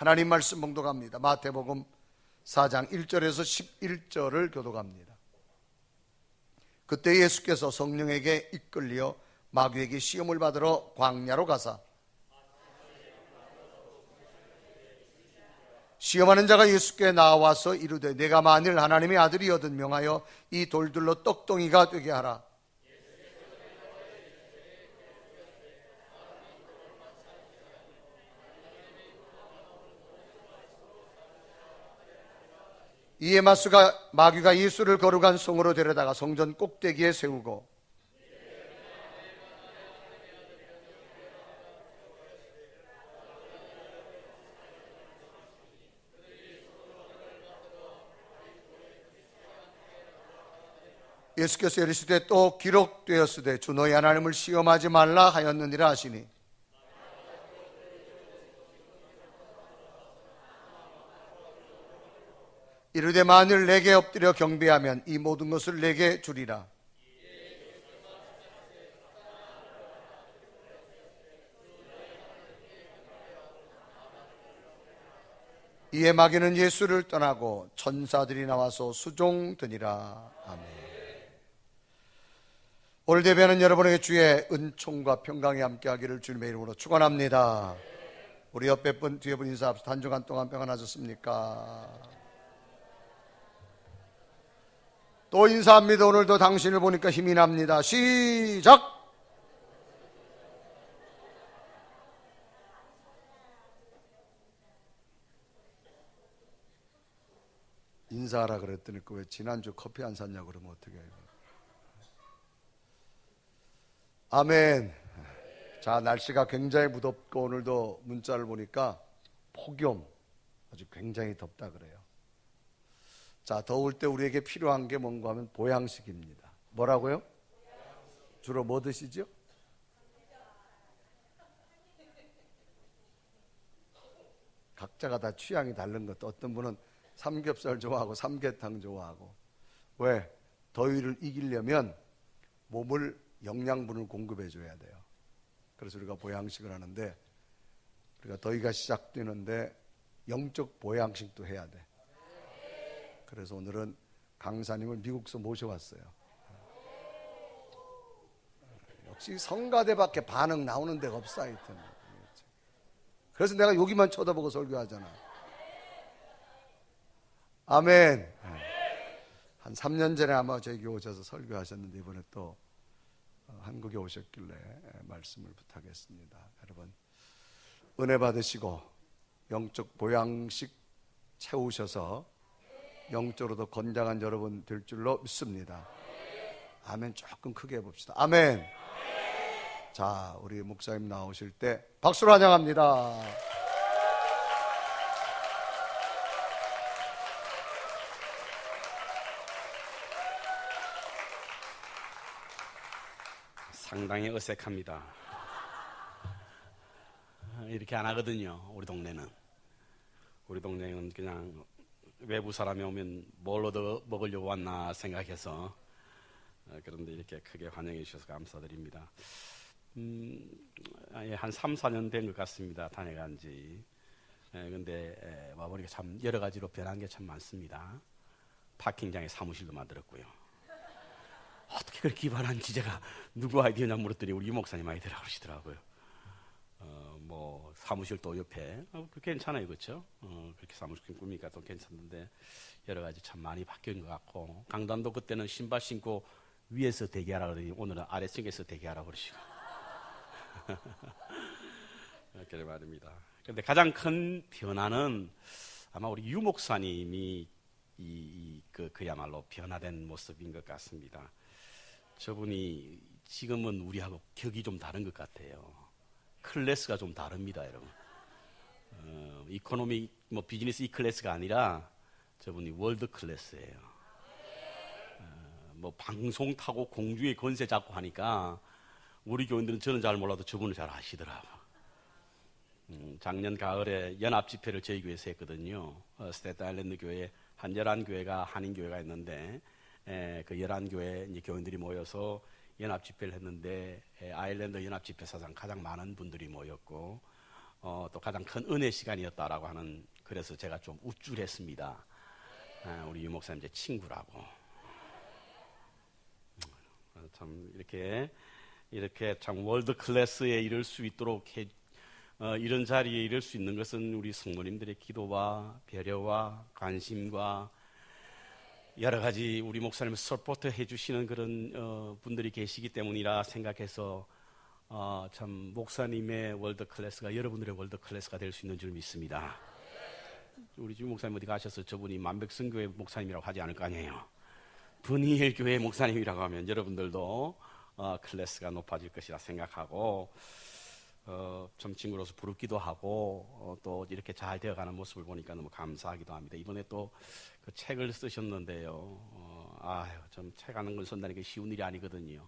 하나님 말씀 봉독합니다. 마태복음 4장 1절에서 11절을 교독합니다. 그때 예수께서 성령에게 이끌려 마귀에게 시험을 받으러 광야로 가사 시험하는 자가 예수께 나와서 이르되 내가 만일 하나님의 아들이거든 명하여 이 돌들로 떡덩이가 되게 하라. 이에 마귀가 예수를 거룩한 성으로 데려다가 성전 꼭대기에 세우고 예수께서 이르시되 또 기록되었으되 주 너희 하나님을 시험하지 말라 하였느니라 하시니 이르되 만일 내게 엎드려 경배하면 이 모든 것을 내게 주리라. 이에 마귀는 예수를 떠나고 천사들이 나와서 수종드니라. 아멘. 오늘 예배하는 여러분에게 주의 은총과 평강이 함께하기를 주님의 이름으로 축원합니다. 우리 옆에 분 뒤에 분 인사합시다. 한 주간 동안 평안하셨습니까? 또 인사합니다. 오늘도 당신을 보니까 힘이 납니다. 시작! 인사하라 그랬더니 왜 지난주 커피 안 샀냐고 그러면 어떻게 해요? 아멘. 자, 날씨가 굉장히 무덥고 오늘도 문자를 보니까 폭염, 아주 굉장히 덥다 그래요. 자, 더울 때 우리에게 필요한 게 뭔가 하면 보양식입니다. 뭐라고요? 주로 뭐 드시죠? 각자가 다 취향이 다른 것도 어떤 분은 삼겹살 좋아하고 삼계탕 좋아하고 왜? 더위를 이기려면 몸을 영양분을 공급해 줘야 돼요. 그래서 우리가 보양식을 하는데 우리가 더위가 시작되는데 영적 보양식도 해야 돼. 그래서 오늘은 강사님을 미국에서 모셔왔어요. 역시 성가대밖에 반응 나오는 데가 없어 하여튼. 그래서 내가 여기만 쳐다보고 설교하잖아. 아멘. 한 3년 전에 아마 저희 교회 오셔서 설교하셨는데 이번에 또 한국에 오셨길래 말씀을 부탁했습니다. 여러분 은혜 받으시고 영적 보양식 채우셔서 영적으로도 건장한 여러분 될 줄로 믿습니다. 아멘. 조금 크게 해봅시다. 아멘. 자, 우리 목사님 나오실 때 박수로 환영합니다. 상당히 어색합니다. 이렇게 안 하거든요. 우리 동네는 그냥 외부 사람이 오면 뭘 얻어 먹으려고 왔나 생각해서 그런데 이렇게 크게 환영해 주셔서 감사드립니다. 한 3, 4년 된 것 같습니다. 다녀간 지. 근데 와보니까 참 여러 가지로 변한 게 참 많습니다. 파킹장에 사무실도 만들었고요. 어떻게 그렇게 기발한 지제가 누구 아이디어냐 물었더니 우리 유 목사님 아이디어라고 그러시더라고요. 뭐 사무실 또 옆에 괜찮아요, 그렇죠? 그렇게 사무실 꾸미니까 또 괜찮은데 여러 가지 참 많이 바뀐 것 같고 강단도 그때는 신발 신고 위에서 대기하라 그러더니 오늘은 아래층에서 대기하라 그러시고 그래 말입니다. 그런데 가장 큰 변화는 아마 우리 유 목사님이 그야말로 변화된 모습인 것 같습니다. 저분이 지금은 우리하고 격이 좀 다른 것 같아요. 클래스가 좀 다릅니다, 여러분. 이코노미, 비즈니스 E클래스가 아니라 저분이 월드 클래스예요. 방송 타고 공주의 권세 잡고 하니까 우리 교인들은 저는 잘 몰라도 저분은 잘 아시더라고. 작년 가을에 연합 집회를 저희 교회에서 했거든요. 스테트 아일랜드 교회에 한 11교회가 한인교회가 있는데 그 11교회 이제 교인들이 모여서 연합 집회를 했는데 아일랜드 연합 집회 사상 가장 많은 분들이 모였고 또 가장 큰 은혜 시간이었다라고 하는, 그래서 제가 좀 우쭐했습니다. 우리 유 목사님 제 친구라고. 참 이렇게 참 월드 클래스에 이를 수 있도록 이런 자리에 이를 수 있는 것은 우리 성모님들의 기도와 배려와 관심과 여러 가지 우리 목사님을 서포트 해주시는 그런 분들이 계시기 때문이라 생각해서 참 목사님의 월드 클래스가 여러분들의 월드 클래스가 될 수 있는 줄 믿습니다. 우리 주 목사님 어디 가셔서 저분이 만백성교회 목사님이라고 하지 않을 거 아니에요. 분이엘 교회 목사님이라고 하면 여러분들도 클래스가 높아질 것이라 생각하고 좀 친구로서 부럽기도 하고 또 이렇게 잘 되어가는 모습을 보니까 너무 감사하기도 합니다. 이번에 또 그 책을 쓰셨는데요. 좀 책 하는 걸 쓴다는 게 쉬운 일이 아니거든요.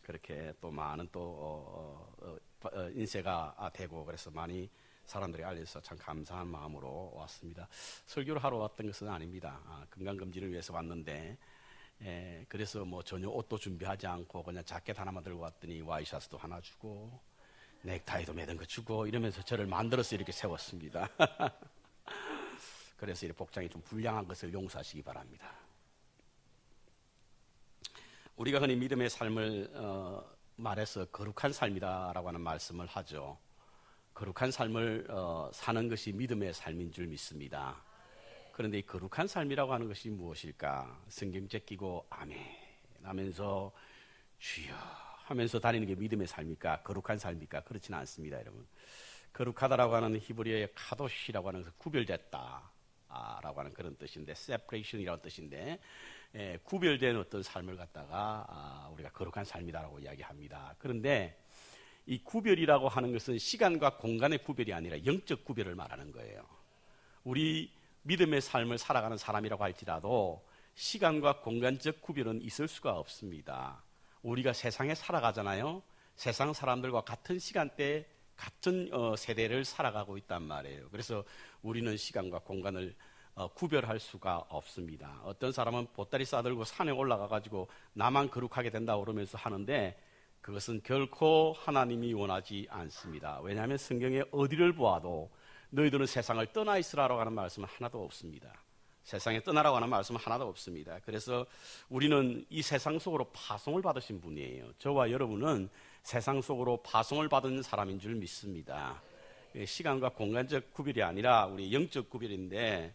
그렇게 또 많은 또 인쇄가 되고 그래서 많이 사람들이 알려서 참 감사한 마음으로 왔습니다. 설교를 하러 왔던 것은 아닙니다. 건강검진을 위해서 왔는데 그래서 뭐 전혀 옷도 준비하지 않고 그냥 자켓 하나만 들고 왔더니 와이셔츠도 하나 주고 넥타이도 매든 거 주고 이러면서 저를 만들어서 이렇게 세웠습니다. 그래서 이 복장이 좀 불량한 것을 용서하시기 바랍니다. 우리가 흔히 믿음의 삶을 말해서 거룩한 삶이다라고 하는 말씀을 하죠. 거룩한 삶을 사는 것이 믿음의 삶인 줄 믿습니다. 그런데 이 거룩한 삶이라고 하는 것이 무엇일까? 성경 제끼고 아멘 하면서 주여 하면서 다니는 게 믿음의 삶입니까? 거룩한 삶입니까? 그렇지는 않습니다, 여러분. 거룩하다라고 하는 히브리어의 카도시라고 하는 것은 구별됐다 라고 하는 그런 뜻인데, separation이라는 뜻인데, 구별된 어떤 삶을 갖다가 우리가 거룩한 삶이다라고 이야기합니다. 그런데 이 구별이라고 하는 것은 시간과 공간의 구별이 아니라 영적 구별을 말하는 거예요. 우리 믿음의 삶을 살아가는 사람이라고 할지라도 시간과 공간적 구별은 있을 수가 없습니다. 우리가 세상에 살아가잖아요. 세상 사람들과 같은 시간대에 같은 세대를 살아가고 있단 말이에요. 그래서 우리는 시간과 공간을 구별할 수가 없습니다. 어떤 사람은 보따리 싸들고 산에 올라가가지고 나만 거룩하게 된다고 그러면서 하는데 그것은 결코 하나님이 원하지 않습니다. 왜냐하면 성경에 어디를 보아도 너희들은 세상을 떠나 있으라고 하는 말씀은 하나도 없습니다. 세상에 떠나라고 하는 말씀은 하나도 없습니다. 그래서 우리는 이 세상 속으로 파송을 받으신 분이에요. 저와 여러분은 세상 속으로 파송을 받은 사람인 줄 믿습니다. 시간과 공간적 구별이 아니라 우리 영적 구별인데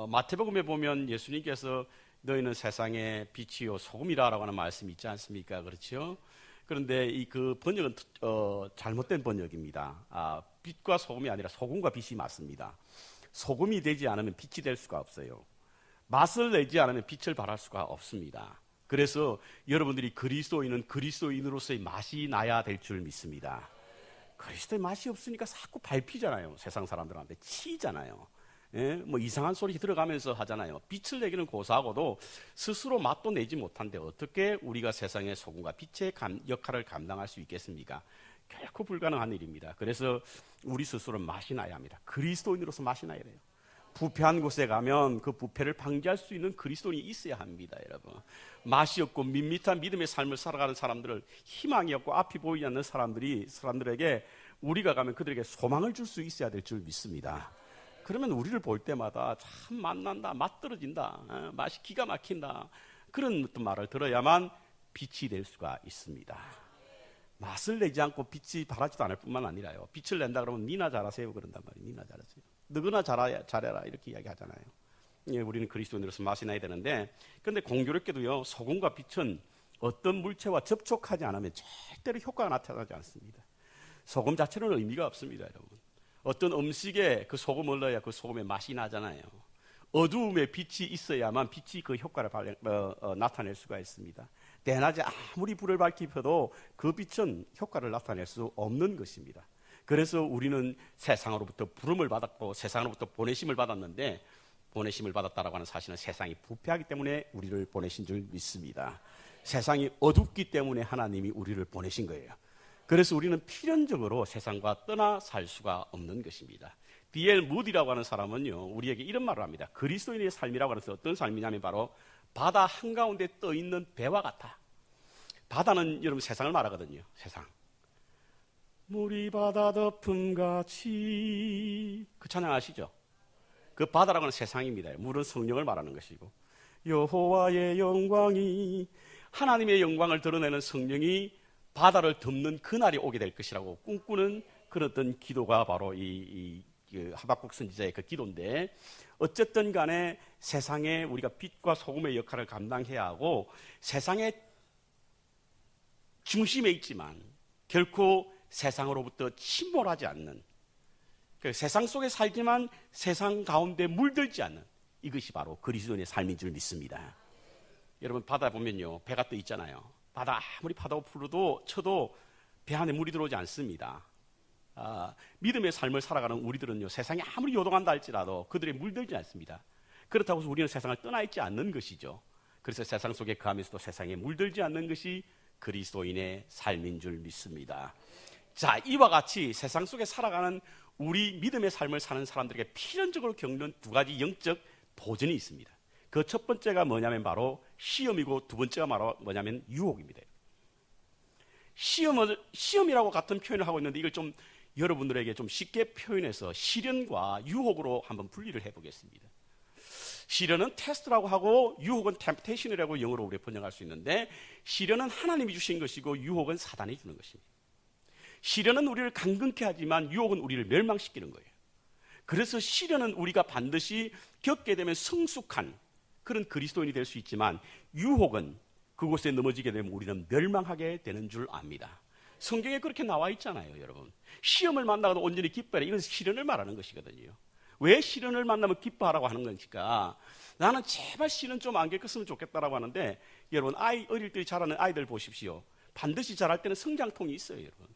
마태복음에 보면 예수님께서 너희는 세상의 빛이요 소금이라고 하는 말씀이 있지 않습니까? 그렇죠? 그런데 그 번역은 잘못된 번역입니다. 빛과 소금이 아니라 소금과 빛이 맞습니다. 소금이 되지 않으면 빛이 될 수가 없어요. 맛을 내지 않으면 빛을 발할 수가 없습니다. 그래서 여러분들이 그리스도인은 그리스도인으로서의 맛이 나야 될 줄 믿습니다. 그리스도의 맛이 없으니까 자꾸 밟히잖아요. 세상 사람들한테 치잖아요. 뭐 이상한 소리 들어가면서 하잖아요. 빛을 내기는 고사하고도 스스로 맛도 내지 못한데 어떻게 우리가 세상의 소금과 빛의 역할을 감당할 수 있겠습니까? 결코 불가능한 일입니다. 그래서 우리 스스로 맛이 나야 합니다. 그리스도인으로서 맛이 나야 돼요. 부패한 곳에 가면 그 부패를 방지할 수 있는 그리스도인이 있어야 합니다, 여러분. 맛이 없고 밋밋한 믿음의 삶을 살아가는 사람들을, 희망이 없고 앞이 보이지 않는 사람들에게 우리가 가면 그들에게 소망을 줄 수 있어야 될 줄 믿습니다. 그러면 우리를 볼 때마다 참 맛난다, 맛 떨어진다, 맛이 기가 막힌다, 그런 어떤 말을 들어야만 빛이 될 수가 있습니다. 맛을 내지 않고 빛이 바라지도 않을 뿐만 아니라요. 빛을 낸다 그러면 니나 잘하세요 그런단 말이에요. 니나 잘하세요. 너거나 잘해라 이렇게 이야기하잖아요. 예, 우리는 그리스도인으로서 맛이 나야 되는데, 그런데 공교롭게도요, 소금과 빛은 어떤 물체와 접촉하지 않으면 절대로 효과가 나타나지 않습니다. 소금 자체는 의미가 없습니다, 여러분. 어떤 음식에 그 소금을 넣어야 그 소금의 맛이 나잖아요. 어두움에 빛이 있어야만 빛이 그 효과를 나타낼 수가 있습니다. 대낮에 아무리 불을 밝히셔도 그 빛은 효과를 나타낼 수 없는 것입니다. 그래서 우리는 세상으로부터 부름을 받았고 세상으로부터 보내심을 받았는데, 보내심을 받았다라고 하는 사실은 세상이 부패하기 때문에 우리를 보내신 줄 믿습니다. 세상이 어둡기 때문에 하나님이 우리를 보내신 거예요. 그래서 우리는 필연적으로 세상과 떠나 살 수가 없는 것입니다. D.L. 무디라고 하는 사람은요, 우리에게 이런 말을 합니다. 그리스도인의 삶이라고 하는 것은 어떤 삶이냐면 바로 바다 한가운데 떠있는 배와 같아. 바다는 여러분 세상을 말하거든요. 세상. 물이 바다 덮음같이. 그 찬양 아시죠? 그 바다라고는 세상입니다. 물은 성령을 말하는 것이고, 여호와의 영광이, 하나님의 영광을 드러내는 성령이 바다를 덮는 그날이 오게 될 것이라고 꿈꾸는 그런 어떤 기도가 바로 그 하박국 선지자의 그 기도인데, 어쨌든 간에 세상에 우리가 빛과 소금의 역할을 감당해야 하고 세상의 중심에 있지만 결코 세상으로부터 침몰하지 않는, 세상 속에 살지만 세상 가운데 물들지 않는, 이것이 바로 그리스도인의 삶인 줄 믿습니다. 여러분, 바다 보면요, 배가 떠 있잖아요. 바다 아무리 파도 풀어도 쳐도 배 안에 물이 들어오지 않습니다. 믿음의 삶을 살아가는 우리들은요, 세상이 아무리 요동한다 할지라도 그들의 물들지 않습니다. 그렇다고 해서 우리는 세상을 떠나 있지 않는 것이죠. 그래서 세상 속에 거하면서도 세상에 물들지 않는 것이 그리스도인의 삶인 줄 믿습니다. 자, 이와 같이 세상 속에 살아가는 우리 믿음의 삶을 사는 사람들에게 필연적으로 겪는 두 가지 영적 도전이 있습니다. 그 첫 번째가 뭐냐면 바로 시험이고, 두 번째가 바로 뭐냐면 유혹입니다. 시험이라고 같은 표현을 하고 있는데, 이걸 좀 여러분들에게 좀 쉽게 표현해서 시련과 유혹으로 한번 분리를 해보겠습니다. 시련은 테스트라고 하고 유혹은 템프테이션이라고 영어로 우리가 번역할 수 있는데, 시련은 하나님이 주신 것이고 유혹은 사단이 주는 것입니다. 시련은 우리를 강건케 하지만 유혹은 우리를 멸망시키는 거예요. 그래서 시련은 우리가 반드시 겪게 되면 성숙한 그런 그리스도인이 될 수 있지만, 유혹은 그곳에 넘어지게 되면 우리는 멸망하게 되는 줄 압니다. 성경에 그렇게 나와 있잖아요, 여러분. 시험을 만나도 온전히 기뻐해라. 이건 시련을 말하는 것이거든요. 왜 시련을 만나면 기뻐하라고 하는 것일까? 나는 제발 시련 좀 안 겪었으면 좋겠다라고 하는데, 여러분, 어릴 때 자라는 아이들 보십시오. 반드시 자랄 때는 성장통이 있어요, 여러분.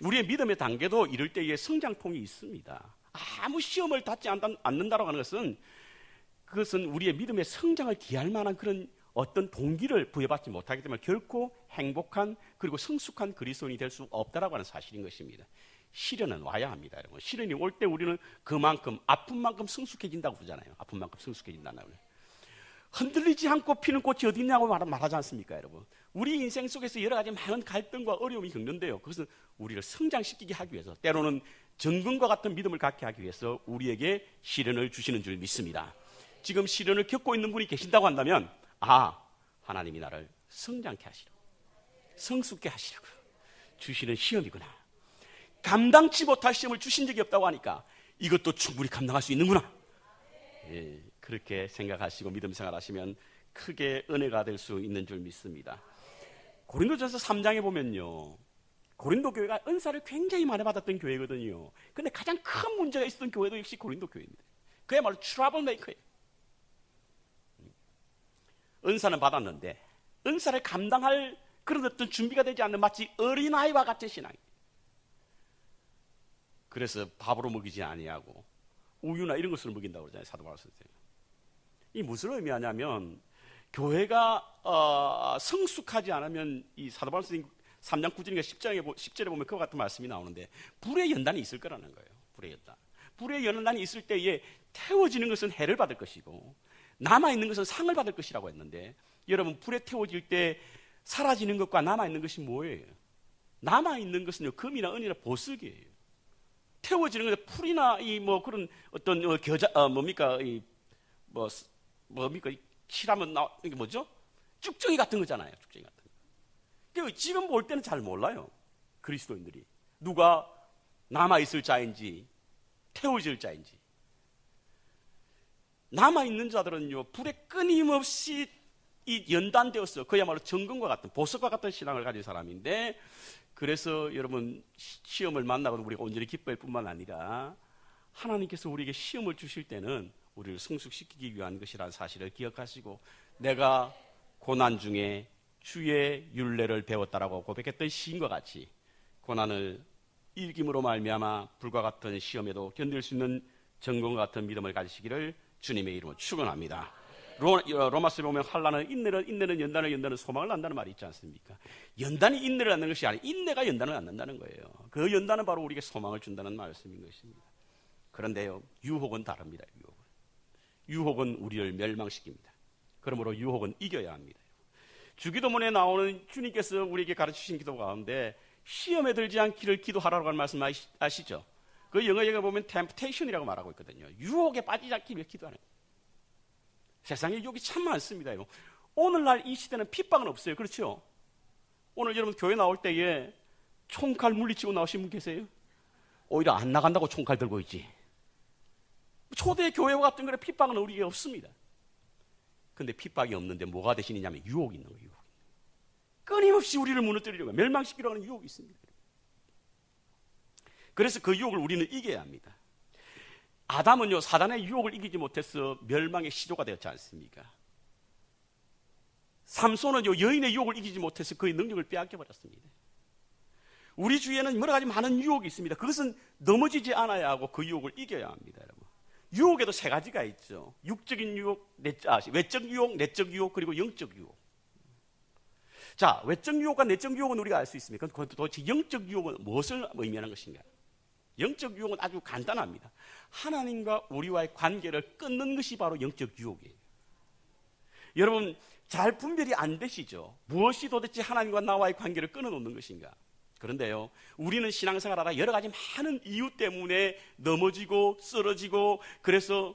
우리의 믿음의 단계도 이럴 때에 성장통이 있습니다. 아무 시험을 닿지 않는다라고 하는 것은, 그것은 우리의 믿음의 성장을 기할 만한 그런 어떤 동기를 부여받지 못하기 때문에 결코 행복한 그리고 성숙한 그리스도인이 될 수 없다라고 하는 사실인 것입니다. 시련은 와야 합니다, 여러분. 시련이 올 때 우리는 그만큼 아픈 만큼 성숙해진다고 그러잖아요. 아픈 만큼 성숙해진다는 거예요. 흔들리지 않고 피는 꽃이 어디 있냐고 말하지 않습니까, 여러분? 우리 인생 속에서 여러 가지 많은 갈등과 어려움이 겪는데요, 그것은 우리를 성장시키게 하기 위해서, 때로는 정금과 같은 믿음을 갖게 하기 위해서 우리에게 시련을 주시는 줄 믿습니다. 지금 시련을 겪고 있는 분이 계신다고 한다면, 하나님이 나를 성장케 하시려고, 성숙케 하시려고 주시는 시험이구나. 감당치 못할 시험을 주신 적이 없다고 하니까 이것도 충분히 감당할 수 있는구나. 예, 그렇게 생각하시고 믿음 생활하시면 크게 은혜가 될 수 있는 줄 믿습니다. 고린도전서 3장에 보면요, 고린도 교회가 은사를 굉장히 많이 받았던 교회거든요. 근데 가장 큰 문제가 있었던 교회도 역시 고린도 교회입니다. 그야말로 트러블 메이커예요. 은사는 받았는데 은사를 감당할 그런 어떤 준비가 되지 않는 마치 어린아이와 같은 신앙이에요. 그래서 밥으로 먹이지 아니하고 우유나 이런 것으로 먹인다고 그러잖아요, 사도 바울 선생님. 이 무슨 의미하냐면, 교회가 성숙하지 않으면, 이 사도 바울 선생님 3장 9절인가 10절에 보면 그와 같은 말씀이 나오는데, 불의 연단이 있을 거라는 거예요. 불의 연단. 불의 연단이 있을 때에 태워지는 것은 해를 받을 것이고 남아있는 것은 상을 받을 것이라고 했는데, 여러분, 불에 태워질 때 사라지는 것과 남아있는 것이 뭐예요? 남아있는 것은요, 금이나 은이나 보석이에요. 태워지는 것은 풀이나 그런 어떤 뭡니까 칠하면 이게 뭐죠? 쭉정이 같은 거잖아요. 쭉정이 같은 거. 그러니까 지금 볼 때는 잘 몰라요, 그리스도인들이 누가 남아있을 자인지 태워질 자인지. 남아있는 자들은요, 불에 끊임없이 연단되었어요. 그야말로 정금과 같은, 보석과 같은 신앙을 가진 사람인데, 그래서 여러분, 시험을 만나고 우리가 온전히 기뻐할 뿐만 아니라 하나님께서 우리에게 시험을 주실 때는 우리를 성숙시키기 위한 것이라는 사실을 기억하시고, 내가 고난 중에 주의 율례를 배웠다라고 고백했던 시인과 같이 고난을 이김으로 말미암아 불과 같은 시험에도 견딜 수 있는 정금과 같은 믿음을 가지시기를 주님의 이름으로 축원합니다. 로마서에 보면 한란은 인내는 연단을 소망을 낳는다는 말이 있지 않습니까? 연단이 인내를 낳는 것이 아니라 인내가 연단을 낳는다는 거예요. 그 연단은 바로 우리에게 소망을 준다는 말씀인 것입니다. 그런데요, 유혹은 다릅니다. 유혹은 우리를 멸망시킵니다. 그러므로 유혹은 이겨야 합니다. 주기도문에 나오는 주님께서 우리에게 가르치신 기도 가운데 시험에 들지 않기를 기도하라고 하는 말씀 아시죠? 그 영어에 보면 temptation이라고 말하고 있거든요. 유혹에 빠지지 않기 위해 기도하는 거예요. 세상에 유혹이 참 많습니다. 오늘날 이 시대는 핍박은 없어요. 그렇죠? 오늘 여러분 교회 나올 때에 총칼 물리치고 나오신 분 계세요? 오히려 안 나간다고 총칼 들고 있지. 초대 교회와 같은 거에 핍박은 우리에게 없습니다. 근데 핍박이 없는데 뭐가 대신이냐면 유혹이 있는 거예요. 유혹. 끊임없이 우리를 무너뜨리려고 멸망시키려고 하는 유혹이 있습니다. 그래서 그 유혹을 우리는 이겨야 합니다. 아담은요, 사단의 유혹을 이기지 못해서 멸망의 시조가 되었지 않습니까? 삼손은요, 여인의 유혹을 이기지 못해서 그의 능력을 빼앗겨 버렸습니다. 우리 주위에는 여러 가지 많은 유혹이 있습니다. 그것은 넘어지지 않아야 하고 그 유혹을 이겨야 합니다, 여러분. 유혹에도 세 가지가 있죠. 육적인 유혹, 외적 유혹, 내적 유혹, 그리고 영적 유혹. 자, 외적 유혹과 내적 유혹은 우리가 알 수 있습니다. 그럼 도대체 영적 유혹은 무엇을 의미하는 것인가? 영적 유혹은 아주 간단합니다. 하나님과 우리와의 관계를 끊는 것이 바로 영적 유혹이에요. 여러분, 잘 분별이 안 되시죠? 무엇이 도대체 하나님과 나와의 관계를 끊어놓는 것인가? 그런데요, 우리는 신앙생활하다 여러 가지 많은 이유 때문에 넘어지고 쓰러지고, 그래서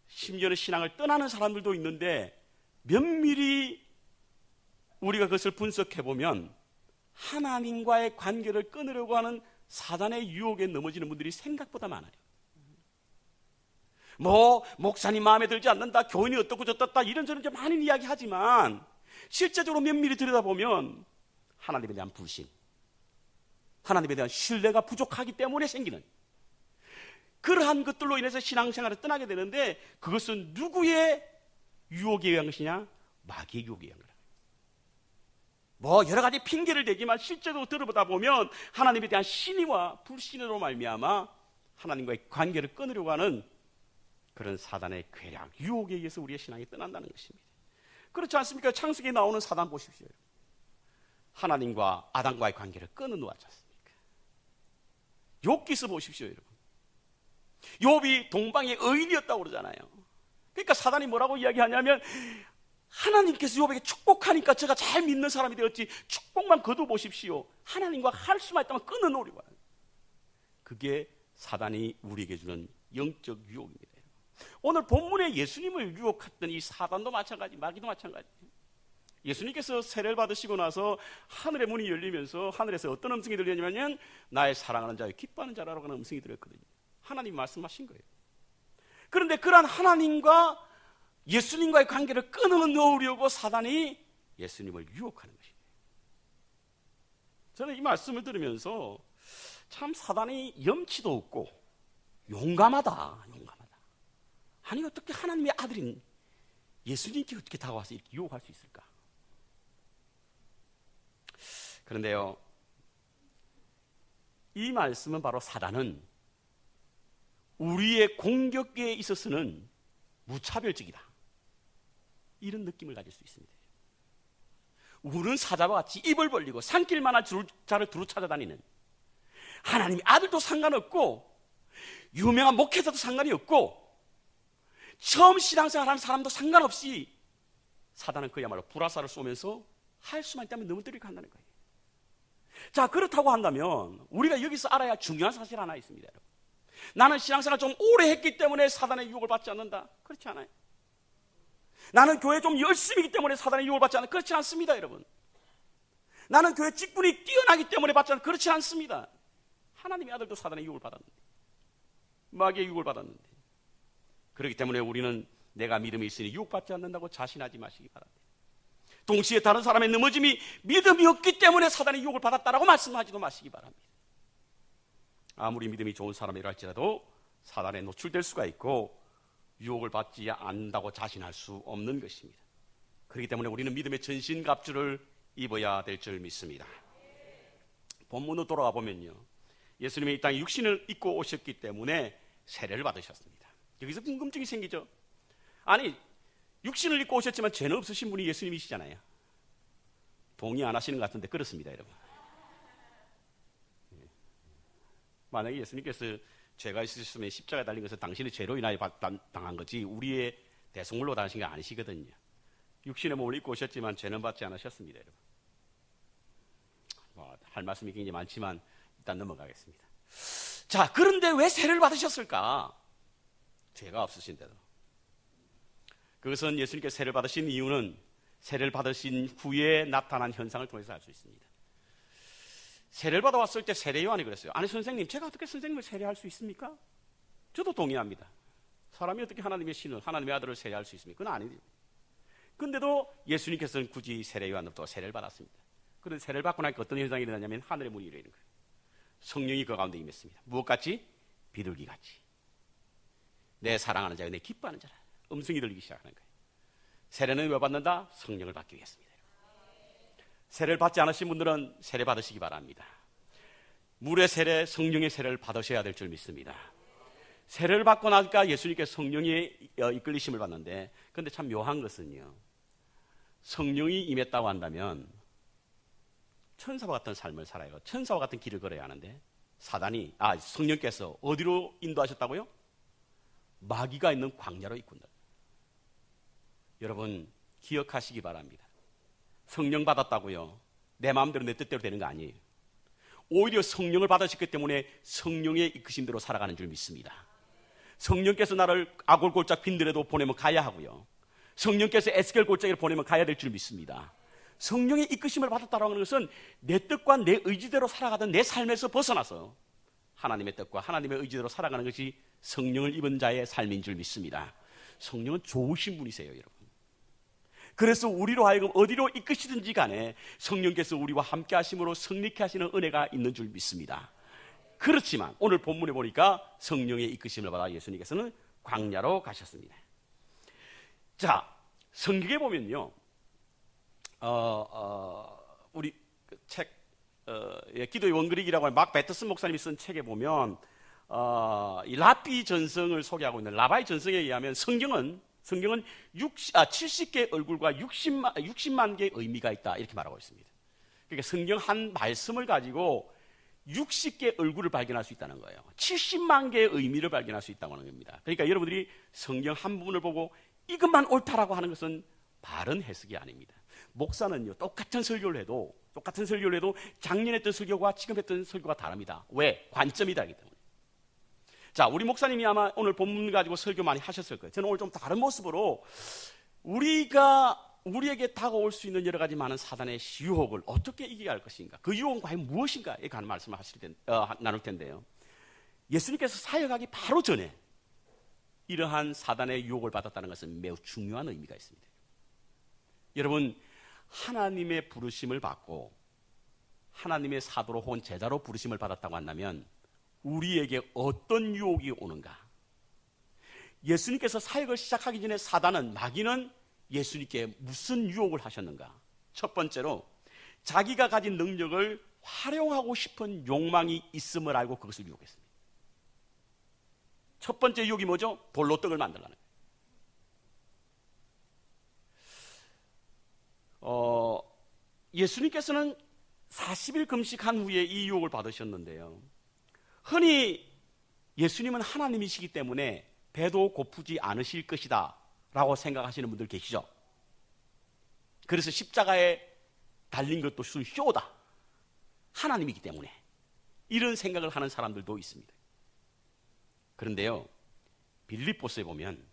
심지어는 신앙을 떠나는 사람들도 있는데, 면밀히 우리가 그것을 분석해보면 하나님과의 관계를 끊으려고 하는 사단의 유혹에 넘어지는 분들이 생각보다 많아요. 목사님 마음에 들지 않는다, 교인이 어떻고 저떻다, 이런저런 많은 이야기 하지만 실제적으로 면밀히 들여다보면 하나님에 대한 불신, 하나님에 대한 신뢰가 부족하기 때문에 생기는 그러한 것들로 인해서 신앙생활을 떠나게 되는데, 그것은 누구의 유혹에 의한 것이냐? 마귀의 유혹에 의한 거라. 여러 가지 핑계를 대지만 실제로 들어보다 보면 하나님에 대한 신의와 불신으로 말미암아 하나님과의 관계를 끊으려고 하는 그런 사단의 괴략, 유혹에 의해서 우리의 신앙이 떠난다는 것입니다. 그렇지 않습니까? 창세기에 나오는 사단 보십시오. 하나님과 아담과의 관계를 끊어놓았지 않습니까? 욥기서 보십시오, 여러분. 욥이 동방의 의인이었다고 그러잖아요. 그러니까 사단이 뭐라고 이야기하냐면, 하나님께서 욥에게 축복하니까 제가 잘 믿는 사람이 되었지, 축복만 거둬보십시오. 하나님과 할 수만 있다면 끊어놓으려고 하는, 그게 사단이 우리에게 주는 영적 유혹입니다. 오늘 본문에 예수님을 유혹했던 이 사단도 마찬가지, 마귀도 마찬가지. 예수님께서 세례를 받으시고 나서 하늘의 문이 열리면서 하늘에서 어떤 음성이 들리냐면, 나의 사랑하는 자여 기뻐하는 자라고 하는 음성이 들렸거든요. 하나님 말씀하신 거예요. 그런데 그러한 하나님과 예수님과의 관계를 끊어놓으려고 사단이 예수님을 유혹하는 것입니다. 저는 이 말씀을 들으면서 참 사단이 염치도 없고 용감하다. 아니, 어떻게 하나님의 아들인 예수님께 어떻게 다가와서 이렇게 유혹할 수 있을까? 그런데요, 이 말씀은 바로 사단은 우리의 공격에 있어서는 무차별적이다, 이런 느낌을 가질 수 있습니다. 우는 사자와 같이 입을 벌리고 산길만한 자를 두루 찾아다니는, 하나님의 아들도 상관없고 유명한 목회자도 상관이 없고 처음 신앙생활하는 사람도 상관없이 사단은 그야말로 불화살을 쏘면서 할 수만 있다면 넘어뜨리고 한다는 거예요. 자, 그렇다고 한다면 우리가 여기서 알아야 중요한 사실 하나 있습니다. 여러분. 나는 신앙생활 좀 오래 했기 때문에 사단의 유혹을 받지 않는다, 그렇지 않아요. 나는 교회 좀 열심히기 때문에 사단의 유혹을 받지 않는다, 그렇지 않습니다. 여러분, 나는 교회 직분이 뛰어나기 때문에 받지 않는다, 그렇지 않습니다. 하나님의 아들도 사단의 유혹을 받았는데, 마귀의 유혹을 받았는데, 그렇기 때문에 우리는 내가 믿음이 있으니 유혹받지 않는다고 자신하지 마시기 바랍니다. 동시에 다른 사람의 넘어짐이 믿음이 없기 때문에 사단의 유혹을 받았다라고 말씀하지도 마시기 바랍니다. 아무리 믿음이 좋은 사람이라 할지라도 사단에 노출될 수가 있고 유혹을 받지 않는다고 자신할 수 없는 것입니다. 그렇기 때문에 우리는 믿음의 전신갑주를 입어야 될 줄 믿습니다. 본문으로 돌아가 보면요, 예수님이 이 땅에 육신을 입고 오셨기 때문에 세례를 받으셨습니다. 여기서 궁금증이 생기죠. 아니, 육신을 입고 오셨지만 죄는 없으신 분이 예수님이시잖아요. 동의 안 하시는 것 같은데 그렇습니다, 여러분. 만약에 예수님께서 죄가 있으셨으면 십자가에 달린 것은 당신의 죄로 인하여 당한 거지 우리의 대속물로 당하신 게 아니시거든요. 육신의 몸을 입고 오셨지만 죄는 받지 않으셨습니다, 여러분. 할 말씀이 굉장히 많지만 일단 넘어가겠습니다. 자, 그런데 왜 세례를 받으셨을까? 죄가 없으신데도. 그것은 예수님께서 세례를 받으신 이유는 세례를 받으신 후에 나타난 현상을 통해서 알 수 있습니다. 세례를 받아왔을 때 세례 요한이 그랬어요. 아니 선생님, 제가 어떻게 선생님을 세례할 수 있습니까? 저도 동의합니다. 사람이 어떻게 하나님의 신을, 하나님의 아들을 세례할 수 있습니까? 그건 아니에요. 근데도 예수님께서는 굳이 세례 요한으로부터 세례를 받았습니다. 그런데 세례를 받고 나니까 어떤 현상이 일어나냐면 하늘의 문이 열리는 거예요. 성령이 그 가운데 임했습니다. 무엇같이? 비둘기같이. 내 사랑하는 자가 내 기뻐하는 자라. 음성이 들리기 시작하는 거예요. 세례는 왜 받는다? 성령을 받기 위해서입니다. 세례를 받지 않으신 분들은 세례 받으시기 바랍니다. 물의 세례, 성령의 세례를 받으셔야 될 줄 믿습니다. 세례를 받고 나니까 예수님께서 성령의 이끌리심을 받는데, 그런데 참 묘한 것은요, 성령이 임했다고 한다면 천사와 같은 삶을 살아요. 천사와 같은 길을 걸어야 하는데 성령께서 어디로 인도하셨다고요? 마귀가 있는 광야로 이끈다. 여러분 기억하시기 바랍니다. 성령 받았다고요, 내 마음대로 내 뜻대로 되는 거 아니에요. 오히려 성령을 받으셨기 때문에 성령의 이끄신 대로 살아가는 줄 믿습니다. 성령께서 나를 아골 골짝 빈들에도 보내면 가야 하고요, 성령께서 에스겔 골짜기를 보내면 가야 될 줄 믿습니다. 성령의 이끄심을 받았다고 하는 것은 내 뜻과 내 의지대로 살아가던 내 삶에서 벗어나서 하나님의 뜻과 하나님의 의지대로 살아가는 것이 성령을 입은 자의 삶인 줄 믿습니다. 성령은 좋으신 분이세요, 여러분. 그래서 우리로 하여금 어디로 이끄시든지 간에 성령께서 우리와 함께 하심으로 성립케 하시는 은혜가 있는 줄 믿습니다. 그렇지만 오늘 본문에 보니까 성령의 이끄심을 받아 예수님께서는 광야로 가셨습니다. 자, 성경에 보면요, 우리 책 기도의 원그리기라고 하는 막 베터슨 목사님이 쓴 책에 보면 이 라비 전성을 소개하고 있는 라바이 전성에 의하면 성경은 70개의 얼굴과 60만 개의 의미가 있다, 이렇게 말하고 있습니다. 그러니까 성경 한 말씀을 가지고 60개의 얼굴을 발견할 수 있다는 거예요. 70만 개의 의미를 발견할 수 있다고 하는 겁니다. 그러니까 여러분들이 성경 한 부분을 보고 이것만 옳다라고 하는 것은 바른 해석이 아닙니다. 목사는요, 똑같은 설교를 해도 작년에 했던 설교와 지금 했던 설교가 다릅니다. 왜? 관점이 다르기 때문에. 자, 우리 목사님이 아마 오늘 본문 가지고 설교 많이 하셨을 거예요. 저는 오늘 좀 다른 모습으로 우리에게 다가올 수 있는 여러 가지 많은 사단의 유혹을 어떻게 이겨야 할 것인가, 그 유혹은 과연 무엇인가에 관한 말씀을 나눌 텐데요, 예수님께서 사역하기 바로 전에 이러한 사단의 유혹을 받았다는 것은 매우 중요한 의미가 있습니다. 여러분, 하나님의 부르심을 받고 하나님의 사도로 혹은 제자로 부르심을 받았다고 한다면 우리에게 어떤 유혹이 오는가? 예수님께서 사역을 시작하기 전에 마귀는 예수님께 무슨 유혹을 하셨는가? 첫 번째로 자기가 가진 능력을 활용하고 싶은 욕망이 있음을 알고 그것을 유혹했습니다. 첫 번째 유혹이 뭐죠? 돌로 떡을 만들라는 거예요. 예수님께서는 40일 금식한 후에 이 유혹을 받으셨는데요, 흔히 예수님은 하나님이시기 때문에 배도 고프지 않으실 것이다 라고 생각하시는 분들 계시죠. 그래서 십자가에 달린 것도 쇼다, 하나님이기 때문에, 이런 생각을 하는 사람들도 있습니다. 그런데요, 빌립보서에 보면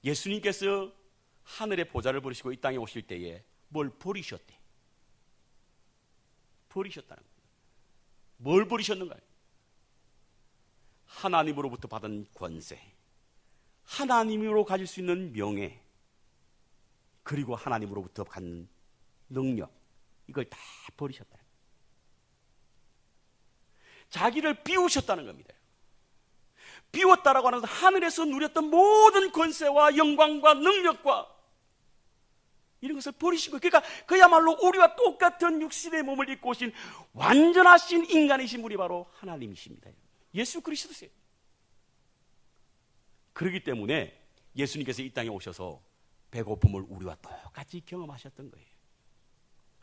예수님께서 하늘의 보좌를 버리시고 이 땅에 오실 때에 뭘 버리셨대? 버리셨다는 거예요. 뭘 버리셨는가요? 하나님으로부터 받은 권세, 하나님으로 가질 수 있는 명예, 그리고 하나님으로부터 받는 능력, 이걸 다 버리셨다는 거예요. 자기를 비우셨다는 겁니다. 비웠다라고 하는 것은 하늘에서 누렸던 모든 권세와 영광과 능력과 이런 것을 버리신 거예요. 그러니까 그야말로 우리와 똑같은 육신의 몸을 입고 오신 완전하신 인간이신 분이 바로 하나님이십니다. 예수 그리스도세요. 그렇기 때문에 예수님께서 이 땅에 오셔서 배고픔을 우리와 똑같이 경험하셨던 거예요.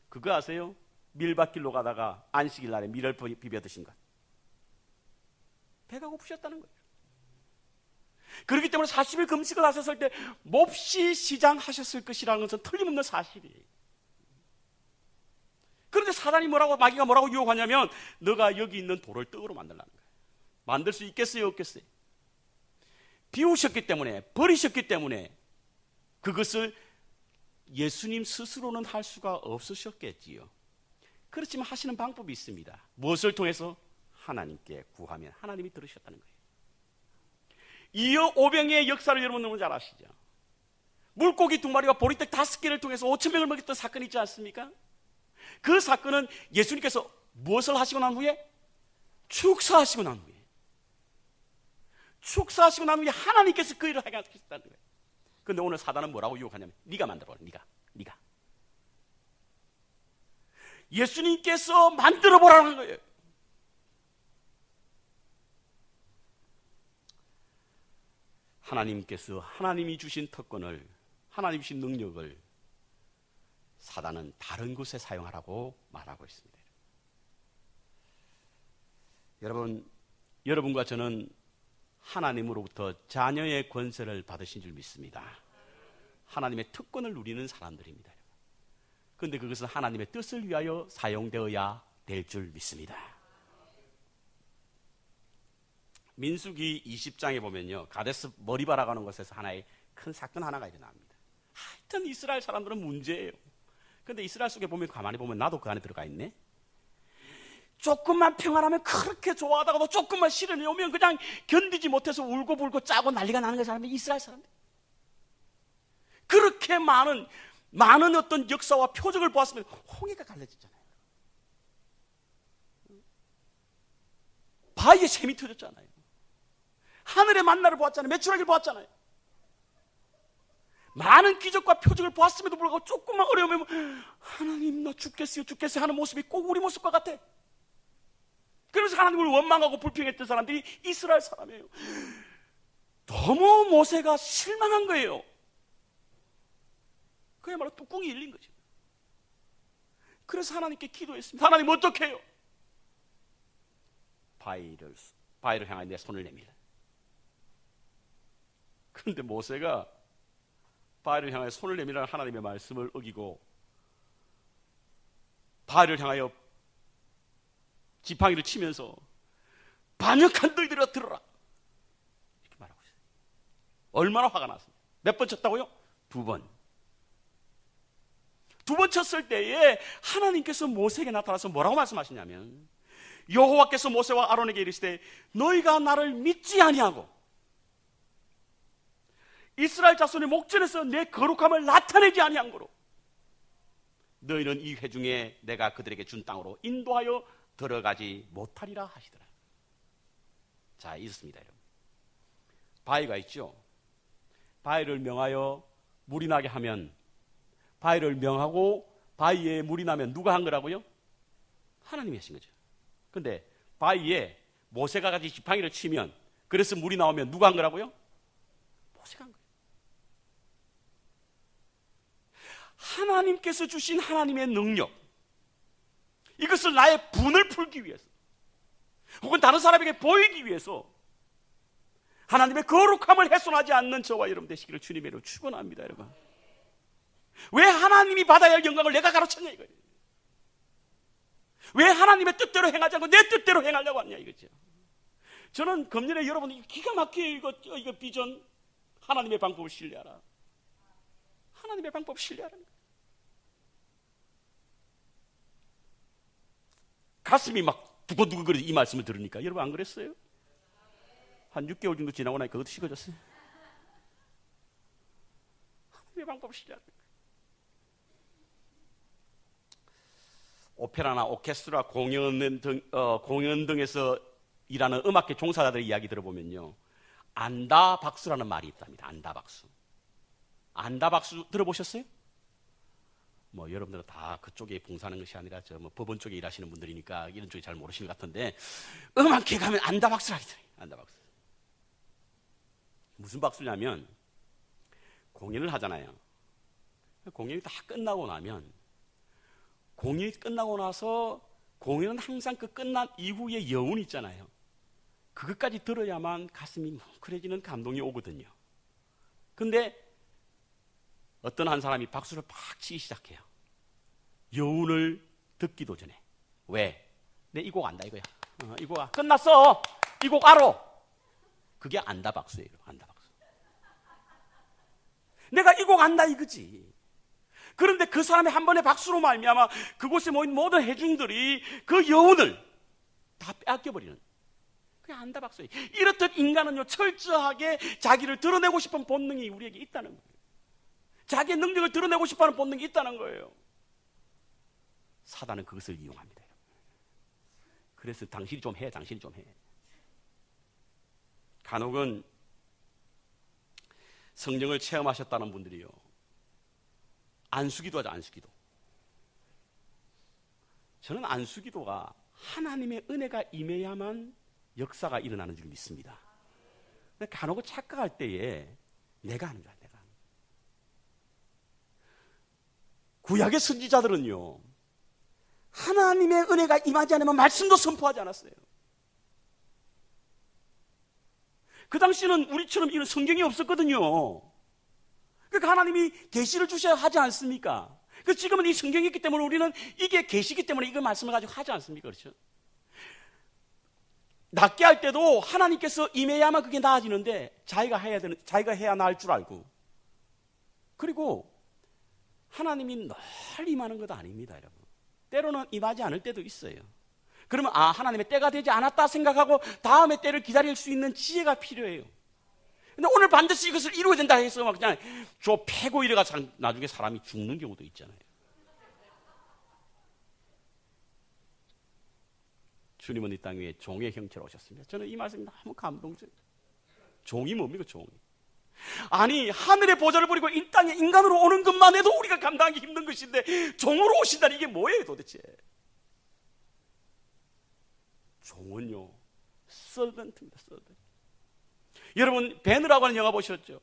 그거 아세요? 밀밭길로 가다가 안식일 날에 밀을 비벼 드신 것. 배가 고프셨다는 거예요. 그렇기 때문에 40일 금식을 하셨을 때 몹시 시장하셨을 것이라는 것은 틀림없는 사실이에요. 그런데 사단이 마귀가 뭐라고 유혹하냐면 너가 여기 있는 돌을 떡으로 만들라는 거예요. 만들 수 있겠어요, 없겠어요? 비우셨기 때문에, 버리셨기 때문에 그것을 예수님 스스로는 할 수가 없으셨겠지요. 그렇지만 하시는 방법이 있습니다. 무엇을 통해서? 하나님께 구하면 하나님이 들으셨다는 거예요. 이어 오병이의 역사를 여러분 너무 잘 아시죠? 물고기 2마리와 보리떡 5개를 통해서 5,000명을 먹였던 사건이 있지 않습니까? 그 사건은 예수님께서 무엇을 하시고 난 후에? 축사하시고 난 후에. 축사하시고 난 후에 하나님께서 그 일을 하게 하셨다는 거예요. 그런데 오늘 사단은 뭐라고 유혹하냐면 네가 만들어라. 네가 예수님께서 만들어보라는 거예요. 하나님께서 하나님이 주신 특권을, 하나님이 주신 능력을 사단은 다른 곳에 사용하라고 말하고 있습니다. 여러분과 저는 하나님으로부터 자녀의 권세를 받으신 줄 믿습니다. 하나님의 특권을 누리는 사람들입니다. 그런데 그것은 하나님의 뜻을 위하여 사용되어야 될 줄 믿습니다. 민수기 20장에 보면요, 가데스 머리바라 가는 곳에서 하나의 큰 사건 하나가 일어납니다. 하여튼 이스라엘 사람들은 문제예요. 그런데 이스라엘 속에 보면, 가만히 보면 나도 그 안에 들어가 있네. 조금만 평안하면 그렇게 좋아하다가도 조금만 시련이 오면 그냥 견디지 못해서 울고 불고 짜고 난리가 나는 그 사람이 이스라엘 사람들. 그렇게 많은 어떤 역사와 표적을 보았으면 홍해가 갈라졌잖아요. 바위에 샘이 터졌잖아요. 하늘의 만나를 보았잖아요. 메추라기를 보았잖아요. 많은 기적과 표적을 보았음에도 불구하고 조금만 어려우면 하나님 나 죽겠어요 하는 모습이 꼭 우리 모습과 같아. 그래서 하나님을 원망하고 불평했던 사람들이 이스라엘 사람이에요. 너무 모세가 실망한 거예요. 그야말로 뚜껑이 열린 거죠. 그래서 하나님께 기도했습니다. 하나님 어떻게 해요? 바위를 향하여 내 손을 내밀라. 그런데 모세가 바위를 향하여 손을 내밀라는 하나님의 말씀을 어기고 바위를 향하여 지팡이를 치면서 반역한 너희들아 들어라, 이렇게 말하고 있어요. 얼마나 화가 났습니까? 몇 번 쳤다고요? 2번. 2번 쳤을 때에 하나님께서 모세에게 나타나서 뭐라고 말씀하시냐면, 여호와께서 모세와 아론에게 이르시되 너희가 나를 믿지 아니하고 이스라엘 자손의 목전에서 내 거룩함을 나타내지 아니한 거로 너희는 이 회중에 내가 그들에게 준 땅으로 인도하여 들어가지 못하리라 하시더라. 자, 있습니다, 여러분. 바위가 있죠. 바위를 명하여 물이 나게 하면, 바위를 명하고 바위에 물이 나면 누가 한 거라고요? 하나님이 하신 거죠. 근데 바위에 모세가 같이 지팡이를 치면, 그래서 물이 나오면 누가 한 거라고요? 모세가 한 거예요. 하나님께서 주신 하나님의 능력, 이것을 나의 분을 풀기 위해서, 혹은 다른 사람에게 보이기 위해서 하나님의 거룩함을 훼손하지 않는 저와 여러분 되시기를 주님의 이름으로 축원합니다. 여러분, 왜 하나님이 받아야 할 영광을 내가 가로챘냐 이거예요. 왜 하나님의 뜻대로 행하지 않고 내 뜻대로 행하려고 하냐 이거죠. 저는 금년에 여러분 기가 막히게 이거 비전, 하나님의 방법을 신뢰하라. 하나님의 방법 신뢰하라는 거예요. 가슴이 막 두근두근거리지, 이 말씀을 들으니까. 여러분 안 그랬어요? 한 6개월 정도 지나고 나니까 그것도 식어졌어요. 하나님의 방법을 신뢰하는 거예요. 오페라나 오케스트라 공연 등에서 일하는 음악계 종사자들의 이야기 들어보면요, 안다박수라는 말이 있답니다. 안다박수. 안다박수 들어보셨어요? 뭐 여러분들은 다 그쪽에 봉사하는 것이 아니라 저 뭐 법원 쪽에 일하시는 분들이니까 이런 쪽에 잘 모르시는 것 같은데, 음악회 가면 안다박수를 하더라고요. 안다박수. 무슨 박수냐면, 공연을 하잖아요. 공연이 다 끝나고 나면, 공연이 끝나고 나서 공연은 항상 그 끝난 이후에 여운이 있잖아요. 그것까지 들어야만 가슴이 뭉클해지는 감동이 오거든요. 근데 어떤 한 사람이 박수를 팍 치기 시작해요. 여운을 듣기도 전에. 왜? 내 이 곡 안다 이거야. 이 곡 끝났어. 이 곡 알아. 그게 안다 박수예요. 안다 박수. 내가 이 곡 안다 이거지. 그런데 그 사람의 한 번의 박수로 말미암아 그곳에 모인 모든 회중들이 그 여운을 다 빼앗겨버리는, 그게 안다 박수예요. 이렇듯 인간은요, 철저하게 자기를 드러내고 싶은 본능이 우리에게 있다는 거예요. 자기의 능력을 드러내고 싶어하는 본능이 있다는 거예요. 사단은 그것을 이용합니다. 그래서 당신이 좀 해, 당신이 좀 해. 간혹은 성령을 체험하셨다는 분들이요, 안수기도 하죠. 안수기도. 저는 안수기도가 하나님의 은혜가 임해야만 역사가 일어나는 줄 믿습니다. 간혹은 착각할 때에 내가 하는 줄 알아요. 내가. 구약의 선지자들은요, 하나님의 은혜가 임하지 않으면 말씀도 선포하지 않았어요. 그 당시는 우리처럼 이런 성경이 없었거든요. 그러니까 하나님이 계시를 주셔야 하지 않습니까? 그 지금은 이 성경이 있기 때문에 우리는 이게 계시기 때문에 이거 말씀을 가지고 하지 않습니까? 그렇죠? 낫게 할 때도 하나님께서 임해야만 그게 나아지는데 자기가 해야 나을 줄 알고, 그리고 하나님이 늘 임하는 것도 아닙니다, 여러분. 때로는 임하지 않을 때도 있어요. 그러면 하나님의 때가 되지 않았다 생각하고 다음에 때를 기다릴 수 있는 지혜가 필요해요. 근데 오늘 반드시 이것을 이루어야 된다 해서 막 그냥 패고 이래가 나중에 사람이 죽는 경우도 있잖아요. 주님은 이 땅 위에 종의 형체로 오셨습니다. 저는 이 말씀이 너무 감동적이에요. 종이 뭡니까, 종이? 아니, 하늘의 보좌를 버리고 이 땅에 인간으로 오는 것만 해도 우리가 감당하기 힘든 것인데 종으로 오신다니 이게 뭐예요 도대체? 종은요, 서번트입니다. 서번트. 여러분, 배느라고 하는 영화 보셨죠?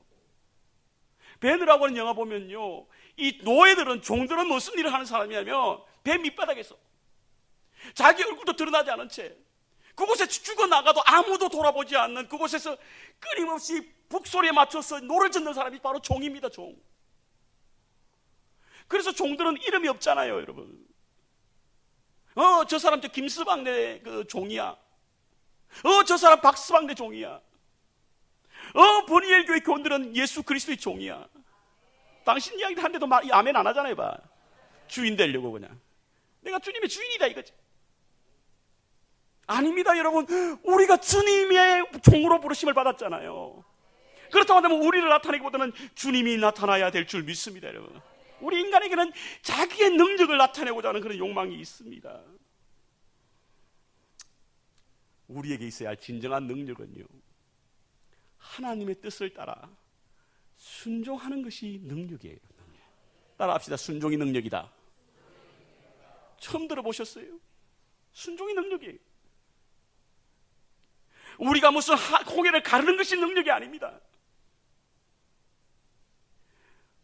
배느라고 하는 영화 보면요, 이 노예들은, 종들은 무슨 일을 하는 사람이냐면 배 밑바닥에서 자기 얼굴도 드러나지 않은 채 그곳에 죽어나가도 아무도 돌아보지 않는 그곳에서 끊임없이 북소리에 맞춰서 노를 짓는 사람이 바로 종입니다. 종. 그래서 종들은 이름이 없잖아요, 여러분. 저 사람 저 김스방네 그 종이야. 저 사람 박스방네 종이야. 보니엘 교회 교원들은 예수 그리스도의 종이야. 당신 이야기를 하는데도 아멘 안 하잖아요. 봐. 주인 되려고 그냥. 내가 주님의 주인이다 이거지. 아닙니다, 여러분. 우리가 주님의 종으로 부르심을 받았잖아요. 그렇다고 한다면 우리를 나타내기보다는 주님이 나타나야 될 줄 믿습니다, 여러분. 우리 인간에게는 자기의 능력을 나타내고자 하는 그런 욕망이 있습니다. 우리에게 있어야 할 진정한 능력은요, 하나님의 뜻을 따라 순종하는 것이 능력이에요. 따라합시다. 순종이 능력이다. 처음 들어보셨어요? 순종이 능력이에요. 우리가 무슨 홍해를 가르는 것이 능력이 아닙니다.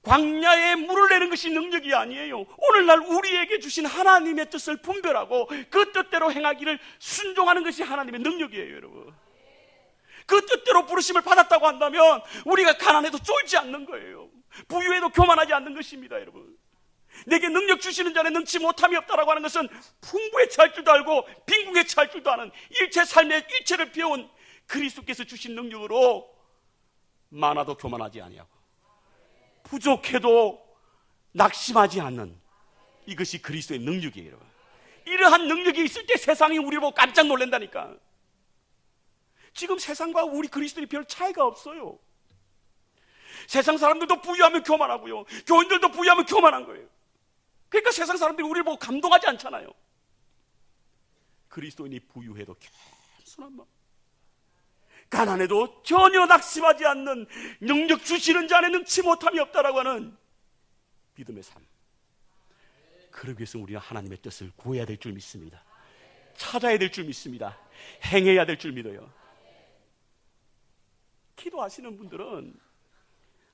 광야에 물을 내는 것이 능력이 아니에요. 오늘날 우리에게 주신 하나님의 뜻을 분별하고 그 뜻대로 행하기를 순종하는 것이 하나님의 능력이에요, 여러분. 그 뜻대로 부르심을 받았다고 한다면 우리가 가난해도 쫄지 않는 거예요. 부유해도 교만하지 않는 것입니다, 여러분. 내게 능력 주시는 자는 능치 못함이 없다라고 하는 것은 풍부에 처할 줄도 알고 빈궁에 처할 줄도 아는 일체 삶의 일체를 비워온 그리스도께서 주신 능력으로 많아도 교만하지 아니하고 부족해도 낙심하지 않는, 이것이 그리스도의 능력이에요, 여러분. 이러한 능력이 있을 때 세상이 우리를 보고 깜짝 놀란다니까. 지금 세상과 우리 그리스도인이 별 차이가 없어요. 세상 사람들도 부유하면 교만하고요, 교인들도 부유하면 교만한 거예요. 그러니까 세상 사람들이 우리를 보고 감동하지 않잖아요. 그리스도인이 부유해도 겸손한 마음, 가난해도 전혀 낙심하지 않는, 능력 주시는 자 안에 능치 못함이 없다라고 하는 믿음의 삶. 그러기 위해서 우리는 하나님의 뜻을 구해야 될 줄 믿습니다. 찾아야 될 줄 믿습니다. 행해야 될 줄 믿어요. 기도하시는 분들은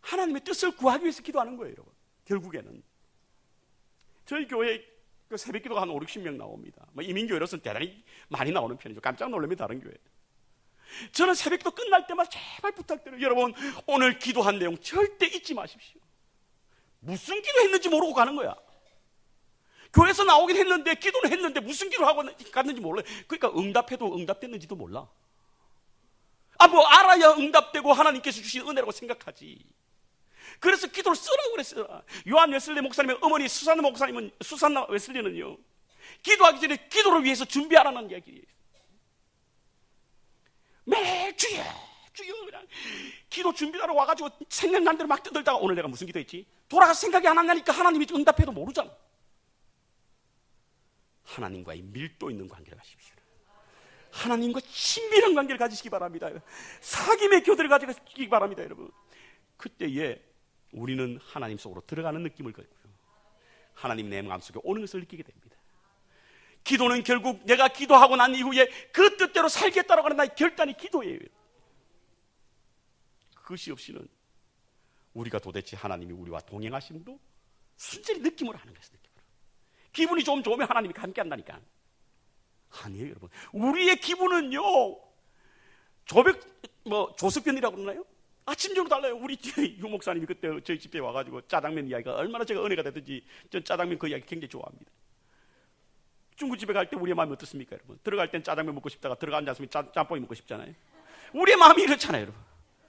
하나님의 뜻을 구하기 위해서 기도하는 거예요, 여러분. 결국에는 저희 교회 그 새벽기도가 한 5, 60명 나옵니다. 이민교회로서는 대단히 많이 나오는 편이죠. 깜짝 놀랍니다, 다른 교회. 저는 새벽기도 끝날 때마다 제발 부탁드려요. 여러분, 오늘 기도한 내용 절대 잊지 마십시오. 무슨 기도했는지 모르고 가는 거야. 교회에서 나오긴 했는데 기도는 했는데 무슨 기도를 하고 갔는지 몰라요. 그러니까 응답해도 응답됐는지도 몰라. 뭐 알아야 응답되고 하나님께서 주신 은혜라고 생각하지. 그래서 기도를 쓰라고 그랬어요. 요한 웨슬리 목사님의 어머니 수산나 웨슬리는요, 기도하기 전에 기도를 위해서 준비하라는 이야기예요. 매일 주여 그냥 기도 준비하러 와가지고 생각난 대로 막 떠들다가 오늘 내가 무슨 기도했지? 돌아가서 생각이 안 나니까 하나님이 응답해도 모르잖아. 하나님과의 밀도 있는 관계를 가십시오. 하나님과 친밀한 관계를 가지시기 바랍니다. 사귐의 교대를 가지시기 바랍니다, 여러분. 그때에 우리는 하나님 속으로 들어가는 느낌을 갖고요, 하나님 내 마음속에 오는 것을 느끼게 됩니다. 기도는 결국 내가 기도하고 난 이후에 그 뜻대로 살겠다라고 하는 나의 결단이 기도예요. 그것이 없이는 우리가 도대체 하나님이 우리와 동행하심도 순전히 느낌으로 하는 것이에요. 기분이 좀 좋으면 하나님이 함께 한다니까. 아니에요, 여러분. 우리의 기분은요, 조석변이라고 그러나요? 아침적으로 달라요. 우리 유 목사님이 그때 저희 집에 와가지고 짜장면 이야기가 얼마나 제가 은혜가 되든지 전 짜장면 그 이야기 굉장히 좋아합니다. 중국집에 갈 때 우리의 마음이 어떻습니까, 여러분? 들어갈 땐 짜장면 먹고 싶다가 들어가 앉았으면 짬뽕이 먹고 싶잖아요. 우리의 마음이 이렇잖아요, 여러분.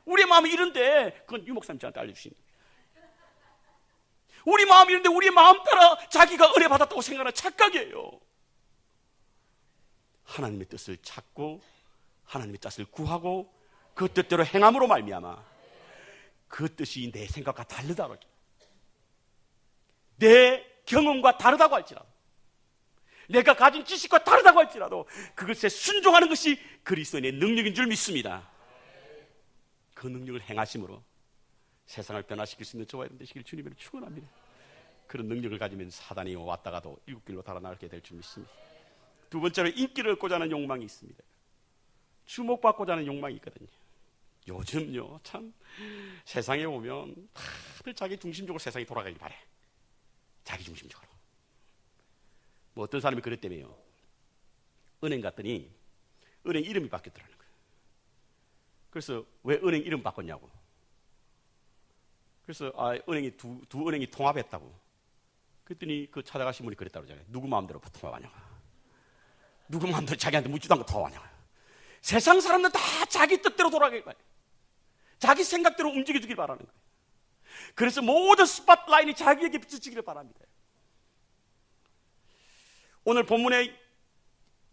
우리의 마음이 이런데 그건 유 목사님 저한테 알려주신 거예요. 우리 마음이 이런데 우리의 마음 따라 자기가 은혜 받았다고 생각하는 착각이에요. 하나님의 뜻을 찾고 하나님의 뜻을 구하고 그 뜻대로 행함으로 말미암아 그 뜻이 내 생각과 다르다고, 내 경험과 다르다고 할지라도, 내가 가진 지식과 다르다고 할지라도 그것에 순종하는 것이 그리스도인의 능력인 줄 믿습니다. 그 능력을 행하심으로 세상을 변화시킬 수 있는 저와 여러분 되시길 주님으로 축원합니다. 그런 능력을 가지면 사단이 왔다가도 일곱 길로 달아나게 될 줄 믿습니다. 두 번째로 인기를 얻고자 하는 욕망이 있습니다. 주목받고자 하는 욕망이 있거든요. 요즘요, 참 세상에 오면 다들 자기 중심적으로 세상이 돌아가길 바래. 자기 중심적으로. 뭐 어떤 사람이 그랬다며요. 은행 갔더니 은행 이름이 바뀌었더라는 거예요. 그래서 왜 은행 이름 바꿨냐고. 그래서 은행이 두 은행이 통합했다고. 그랬더니 그 찾아가신 분이 그랬다고 그러잖아요. 누구 마음대로 통합하냐고. 누구 마음대로 자기한테 묻지도 않고 통합하냐고. 세상 사람들 다 자기 뜻대로 돌아가길 바래. 자기 생각대로 움직여주길 바라는 거예요. 그래서 모든 스팟라인이 자기에게 비춰지기를 바랍니다. 오늘 본문에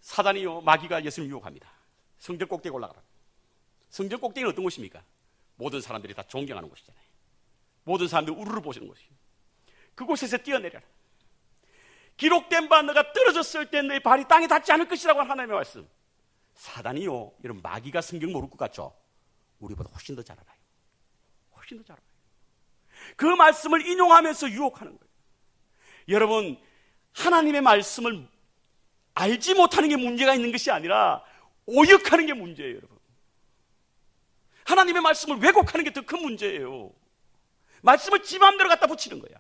사단이요, 마귀가 예수님을 유혹합니다. 성전 꼭대기에 올라가라. 성전 꼭대기는 어떤 곳입니까? 모든 사람들이 다 존경하는 곳이잖아요. 모든 사람들이 우르르 보시는 곳이에요. 그곳에서 뛰어내려라. 기록된 바 너가 떨어졌을 때 너의 발이 땅에 닿지 않을 것이라고 하는 하나님의 말씀. 사단이요, 여러분, 마귀가 성경 모를 것 같죠? 우리보다 훨씬 더 잘 알아요. 훨씬 더 잘 알아요. 그 말씀을 인용하면서 유혹하는 거예요. 여러분, 하나님의 말씀을 알지 못하는 게 문제가 있는 것이 아니라 오역하는 게 문제예요, 여러분. 하나님의 말씀을 왜곡하는 게 더 큰 문제예요. 말씀을 지 마음대로 갖다 붙이는 거야.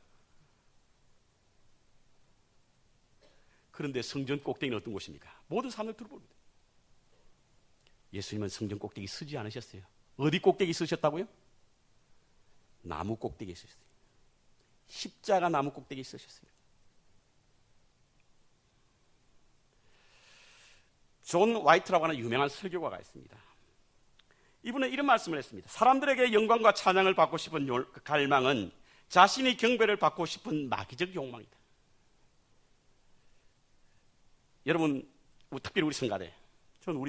그런데 성전 꼭대기는 어떤 곳입니까? 모든 사람들 들어봅니다. 예수님은 성전 꼭대기 서지 않으셨어요. 어디 꼭대기 서셨다고요? 나무 꼭대기에 서셨어요. 십자가 나무 꼭대기에 서셨어요. 존 화이트라고 하는 유명한 설교가가 있습니다. 이분은 이런 말씀을 했습니다. 사람들에게 영광과 찬양을 받고 싶은 갈망은 자신이 경배를 받고 싶은 마귀적 욕망이다. 여러분, 특별히 우리 성가대, 저는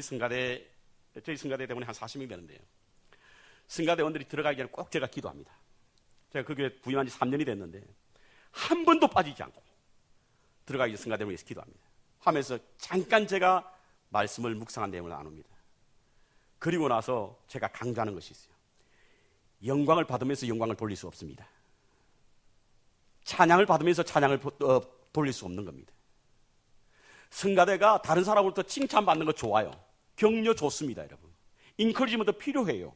저희 성가대 때문에 한 40명 되는데요. 성가대원들이 들어가기 전에 꼭 제가 기도합니다. 제가 그 교회 부임한 지 3년이 됐는데 한 번도 빠지지 않고 들어가기 전에 성가대를 위해서 기도합니다. 하면서 잠깐 제가 말씀을 묵상한 내용을 나눕니다. 그리고 나서 제가 강조하는 것이 있어요. 영광을 받으면서 영광을 돌릴 수 없습니다. 찬양을 받으면서 찬양을 돌릴 수 없는 겁니다. 성가대가 다른 사람으로부터 칭찬받는 거 좋아요. 격려 좋습니다, 여러분. 인커리지먼트 필요해요.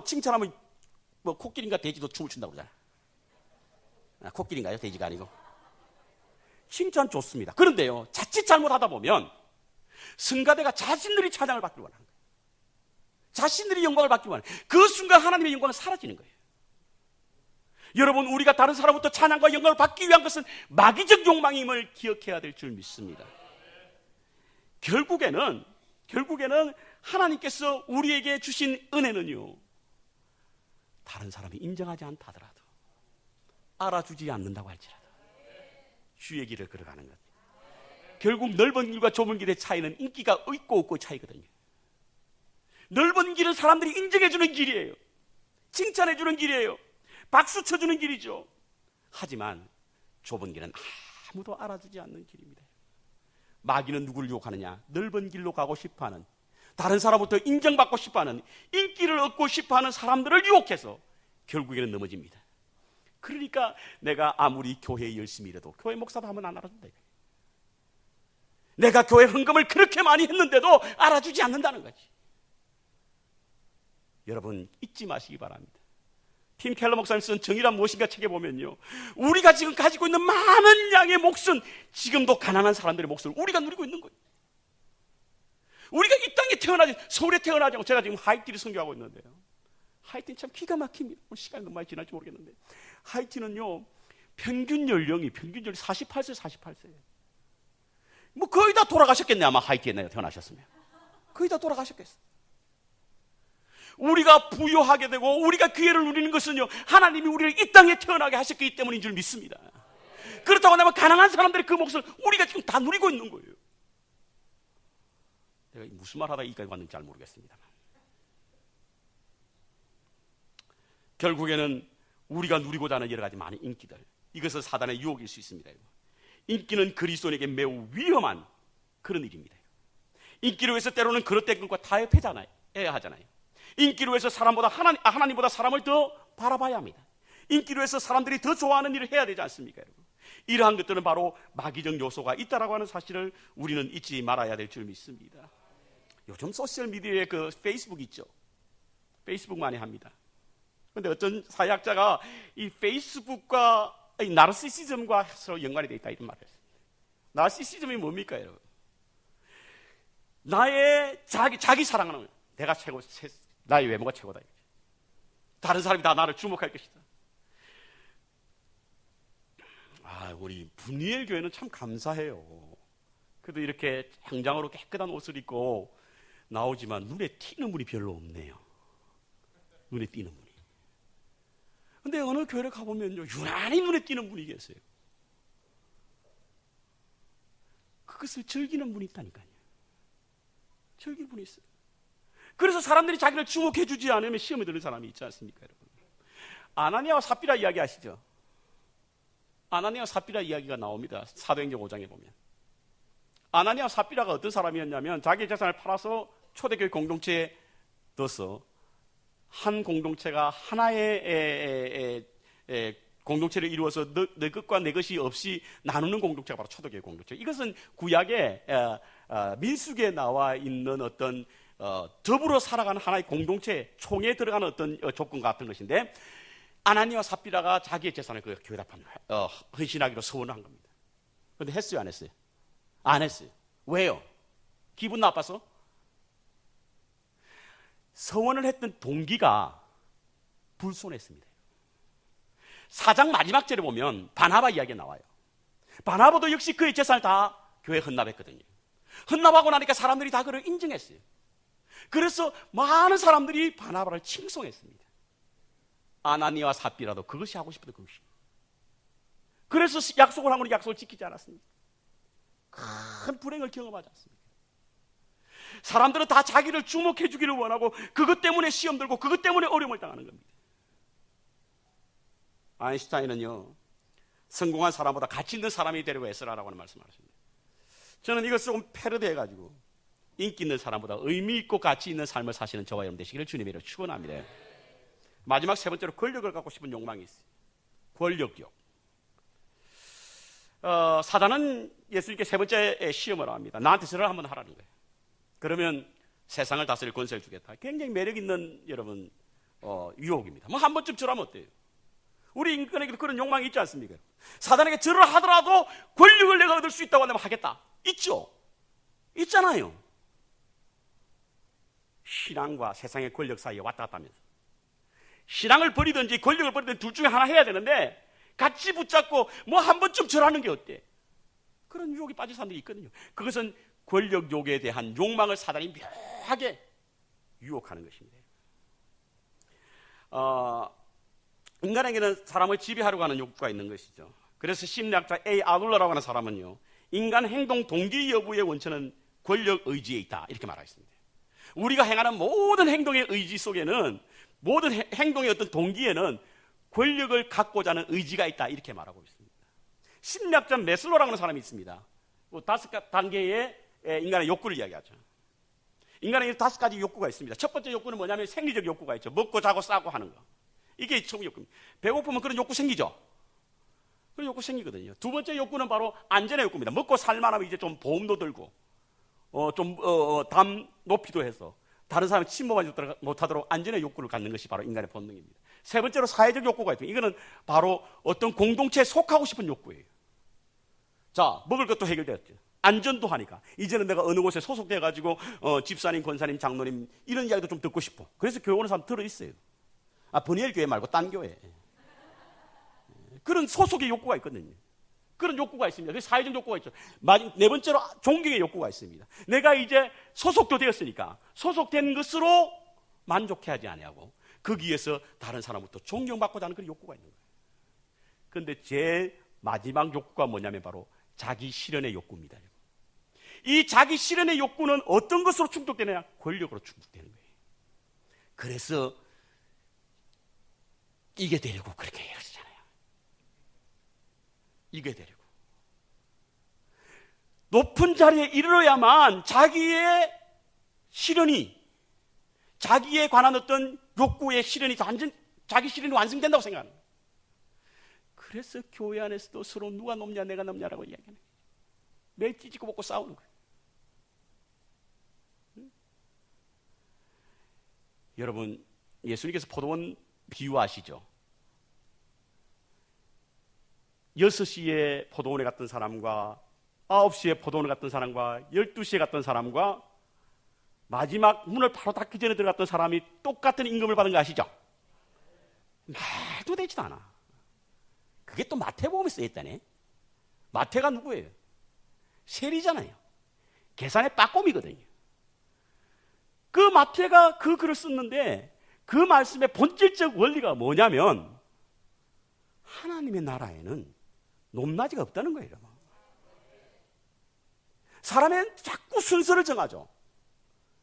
칭찬하면 코끼리인가 돼지도 춤을 춘다고 그러잖아요. 코끼리인가요? 돼지가 아니고. 칭찬 좋습니다. 그런데요, 자칫 잘못하다 보면 성가대가 자신들이 찬양을 받기를 원하는 거예요. 자신들이 영광을 받기 원해요. 그 순간 하나님의 영광은 사라지는 거예요. 여러분, 우리가 다른 사람부터 찬양과 영광을 받기 위한 것은 마귀적 욕망임을 기억해야 될 줄 믿습니다. 결국에는 하나님께서 우리에게 주신 은혜는요, 다른 사람이 인정하지 않다 하더라도, 알아주지 않는다고 할지라도 주의 길을 걸어가는 것. 결국 넓은 길과 좁은 길의 차이는 인기가 있고 없고 차이거든요. 넓은 길은 사람들이 인정해주는 길이에요. 칭찬해주는 길이에요. 박수 쳐주는 길이죠. 하지만 좁은 길은 아무도 알아주지 않는 길입니다. 마귀는 누구를 유혹하느냐? 넓은 길로 가고 싶어하는, 다른 사람부터 인정받고 싶어하는, 인기를 얻고 싶어하는 사람들을 유혹해서 결국에는 넘어집니다. 그러니까 내가 아무리 교회에 열심히 일해도 교회 목사도 한번 안 알아준다. 내가 교회 헌금을 그렇게 많이 했는데도 알아주지 않는다는 거지. 여러분, 잊지 마시기 바랍니다. 팀 켈러 목사님 쓴 정의란 무엇인가 책에 보면요, 우리가 지금 가지고 있는 많은 양의 몫은 지금도 가난한 사람들의 몫을 우리가 누리고 있는 거예요. 우리가 이 땅에 태어나지, 서울에 태어나지 않고, 제가 지금 하이티를 선교하고 있는데요, 하이티는 참 기가 막힙니다. 오늘 시간이 너무 많이 지날지 모르겠는데, 하이티는요 평균 연령이 48세 48세예요. 뭐 거의 다 돌아가셨겠네. 아마 하이티에 태어나셨으면 거의 다 돌아가셨겠어. 우리가 부유하게 되고 우리가 기회를 누리는 것은요, 하나님이 우리를 이 땅에 태어나게 하셨기 때문인 줄 믿습니다. 그렇다고 하면 가난한 사람들의 그 몫을 우리가 지금 다 누리고 있는 거예요. 내가 무슨 말 하다가 여기까지 왔는지 잘 모르겠습니다만, 결국에는 우리가 누리고자 하는 여러 가지 많은 인기들, 이것은 사단의 유혹일 수 있습니다. 인기는 그리스도인에게 매우 위험한 그런 일입니다. 인기를 위해서 때로는 그릇된 것과 타협해야 하잖아요. 인기를 위해서 하나님보다 사람을 더 바라봐야 합니다. 인기를 위해서 사람들이 더 좋아하는 일을 해야 되지 않습니까, 여러분? 이러한 것들은 바로 마귀적 요소가 있다라고 하는 사실을 우리는 잊지 말아야 될 줄 믿습니다. 요즘 소셜미디어에 그 페이스북 있죠. 페이스북 많이 합니다. 그런데 어떤 사회학자가 이 페이스북과 이 나르시시즘과 서로 연관이 되어 있다, 이런 말을 했습니다. 나르시시즘이 뭡니까, 여러분? 나의 자기 사랑하는 거예요. 내가 최고, 나의 외모가 최고다. 다른 사람이 다 나를 주목할 것이다. 우리 분이엘 교회는 참 감사해요. 그래도 이렇게 정장으로 깨끗한 옷을 입고 나오지만 눈에 띄는 분이 별로 없네요. 눈에 띄는 분이. 근데 어느 교회를 가보면요, 유난히 눈에 띄는 분이 계세요. 그것을 즐기는 분이 있다니까요. 즐기는 분이 있어요. 그래서 사람들이 자기를 주목해 주지 않으면 시험에 드는 사람이 있지 않습니까, 여러분? 아나니아와 삽비라 이야기 아시죠? 아나니아와 삽비라 이야기가 나옵니다. 사도행전 5장에 보면. 아나니아와 삽비라가 어떤 사람이었냐면, 자기 재산을 팔아서 초대교회 공동체에 넣어서 한 공동체가 하나의 공동체를 이루어서 내 것과 내 것이 없이 나누는 공동체가 바로 초대교회 공동체. 이것은 구약의 민수기에 나와 있는 어떤 더불어 살아가는 하나의 공동체, 총에 들어가는 어떤 조건 같은 것인데, 아나니아와 삽비라가 자기의 재산을 그 교회에다 헌신하기로 서원을 한 겁니다. 그런데 했어요, 안 했어요? 안 했어요. 왜요? 기분 나빠서? 서원을 했던 동기가 불손했습니다. 4장 마지막 절에 보면 바나바 이야기가 나와요. 바나바도 역시 그의 재산을 다 교회에 헌납했거든요. 헌납하고 나니까 사람들이 다 그를 인정했어요. 그래서 많은 사람들이 바나바를 칭송했습니다. 아나니아와 삽비라도 그것이 하고 싶었던 그것이. 그래서 약속을 한 건 약속을 지키지 않았습니다. 큰 불행을 경험하지 않습니다. 사람들은 다 자기를 주목해 주기를 원하고 그것 때문에 시험 들고 그것 때문에 어려움을 당하는 겁니다. 아인슈타인은요, 성공한 사람보다 가치 있는 사람이 되려고 애쓰라라고 하는 말씀을 하십니다. 저는 이것을 조금 패러디해가지고 인기 있는 사람보다 의미 있고 가치 있는 삶을 사시는 저와 여러분 되시기를 주님의 이름으로 축원합니다. 마지막 세 번째로 권력을 갖고 싶은 욕망이 있어요. 권력욕. 사단은 예수님께 세 번째 시험을 합니다. 나한테 절을 한번 하라는 거예요. 그러면 세상을 다스릴 권세를 주겠다. 굉장히 매력 있는 여러분 유혹입니다. 뭐 한 번쯤 절하면 어때요? 우리 인간에게도 그런 욕망이 있지 않습니까? 사단에게 절을 하더라도 권력을 내가 얻을 수 있다고 하면 하겠다. 있죠? 있잖아요. 신앙과 세상의 권력 사이에 왔다 갔다 하면서. 신앙을 버리든지 권력을 버리든지 둘 중에 하나 해야 되는데 같이 붙잡고 뭐 한 번쯤 절하는 게 어때? 그런 유혹에 빠진 사람들이 있거든요. 그것은 권력 욕에 대한 욕망을 사단이 묘하게 유혹하는 것입니다. 인간에게는 사람을 지배하려고 하는 욕구가 있는 것이죠. 그래서 심리학자 A. 아둘러라고 하는 사람은요, 인간 행동 동기 여부의 원천은 권력 의지에 있다, 이렇게 말하겠습니다. 우리가 행하는 모든 행동의 의지 속에는, 모든 행동의 어떤 동기에는 권력을 갖고자 하는 의지가 있다, 이렇게 말하고 있습니다. 심리학자 메슬로라고 하는 사람이 있습니다. 5단계의 인간의 욕구를 이야기하죠. 인간에게 5가지 욕구가 있습니다. 첫 번째 욕구는 뭐냐면 생리적 욕구가 있죠. 먹고 자고 싸고 하는 거. 이게 처음 욕구입니다. 배고프면 그런 욕구 생기죠. 그런 욕구 생기거든요. 두 번째 욕구는 바로 안전의 욕구입니다. 먹고 살만하면 이제 좀 보험도 들고, 담 높이도 해서 다른 사람이 침범하지 못하도록 안전의 욕구를 갖는 것이 바로 인간의 본능입니다. 세 번째로 사회적 욕구가 있습니다. 이거는 바로 어떤 공동체에 속하고 싶은 욕구예요. 자, 먹을 것도 해결되었죠. 안전도 하니까 이제는 내가 어느 곳에 소속돼가지고 집사님, 권사님, 장로님 이런 이야기도 좀 듣고 싶어. 그래서 교회 오는 사람 들어있어요. 버니엘 교회 말고 딴 교회. 그런 소속의 욕구가 있거든요. 그런 욕구가 있습니다. 그래서 사회적 욕구가 있죠. 네 번째로 존경의 욕구가 있습니다. 내가 이제 소속도 되었으니까 소속된 것으로 만족해하지 아니하고 거기에서 다른 사람부터 존경받고자 하는 그런 욕구가 있는 거예요. 그런데 제일 마지막 욕구가 뭐냐면 바로 자기 실현의 욕구입니다. 이 자기 실현의 욕구는 어떤 것으로 충족되느냐? 권력으로 충족되는 거예요. 그래서 이게 되려고 그렇게 헤어지잖아요. 이게 되려고. 높은 자리에 이르러야만 자기의 실현이, 자기에 관한 어떤 욕구의 실현이 자기 실현이 완성된다고 생각하는 거예요. 그래서 교회 안에서도 서로 누가 높냐 내가 높냐라고 이야기하는 거예요. 매일 찢고 먹고 싸우는 거예요. 여러분, 예수님께서 포도원 비유 아시죠? 6시에 포도원에 갔던 사람과 9시에 포도원에 갔던 사람과 12시에 갔던 사람과 마지막 문을 바로 닫기 전에 들어갔던 사람이 똑같은 임금을 받은 거 아시죠? 말도 되지도 않아. 그게 또 마태복음에 쓰여있다네. 마태가 누구예요? 세리잖아요. 계산의 빠꼼이거든요. 그 마태가 그 글을 썼는데 그 말씀의 본질적 원리가 뭐냐면 하나님의 나라에는 높낮이가 없다는 거예요. 여러분. 사람은 자꾸 순서를 정하죠.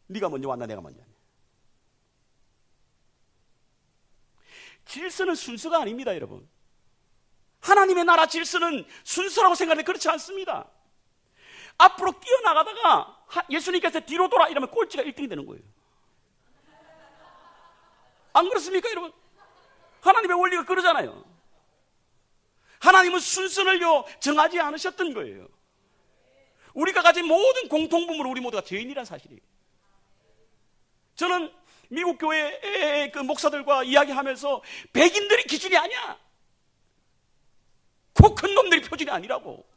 네가 먼저 왔나 내가 먼저 왔나. 질서는 순서가 아닙니다, 여러분. 하나님의 나라 질서는 순서라고 생각하는데 그렇지 않습니다. 앞으로 뛰어나가다가 예수님께서 뒤로 돌아 이러면 꼴찌가 1등이 되는 거예요. 안 그렇습니까, 여러분? 하나님의 원리가 그러잖아요. 하나님은 순서를요 정하지 않으셨던 거예요. 우리가 가진 모든 공통분모를 우리 모두가 죄인이라는 사실이에요. 저는 미국 교회 그 목사들과 이야기하면서 백인들이 기준이 아니야. 코 큰 놈들이 표준이 아니라고.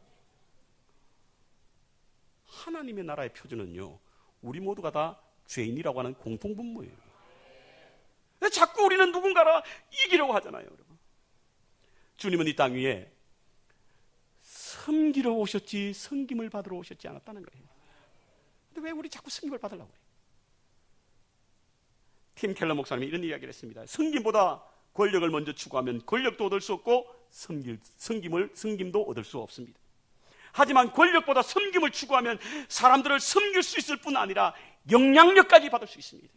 하나님의 나라의 표준은요 우리 모두가 다 죄인이라고 하는 공통분모예요. 자꾸 우리는 누군가를 이기려고 하잖아요, 여러분. 주님은 이 땅 위에 섬기러 오셨지 섬김을 받으러 오셨지 않았다는 거예요. 근데 왜 우리 자꾸 섬김을 받으려고 해요? 팀 켈러 목사님이 이런 이야기를 했습니다. 섬김보다 권력을 먼저 추구하면 권력도 얻을 수 없고 섬김도 얻을 수 없습니다. 하지만 권력보다 섬김을 추구하면 사람들을 섬길 수 있을 뿐 아니라 영향력까지 받을 수 있습니다.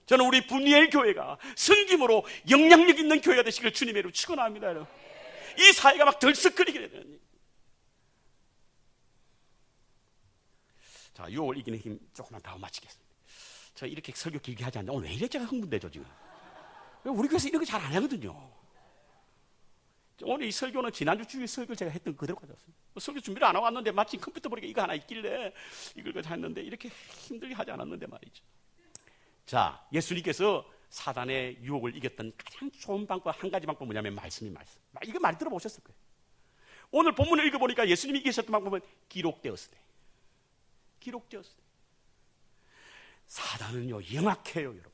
저는 우리 분이엘 교회가 섬김으로 영향력 있는 교회가 되시길 주님의 이름으로 축원합니다. 여러분. 이 사회가 막 덜썩거리게 되는. 자, 유혹을 이기는 힘 조금만 더 마치겠습니다. 저 이렇게 설교 길게 하지 않는데 오늘 왜 이래 제가 흥분되죠 지금? 우리 교회에서 이런 거 잘 안 하거든요. 오늘 이 설교는 지난주 주일 설교 제가 했던 거 그대로 가져왔습니다. 설교 준비를 안 하고 왔는데 마침 컴퓨터 보니까 이거 하나 있길래 이걸 했는데 이렇게 힘들게 하지 않았는데 말이죠. 자, 예수님께서 사단의 유혹을 이겼던 가장 좋은 방법 한 가지 방법 뭐냐면 말씀. 이거 많이 들어보셨을 거예요. 오늘 본문을 읽어보니까 예수님이 이기셨던 방법은 기록되었으되. 사단은요 영악해요, 여러분.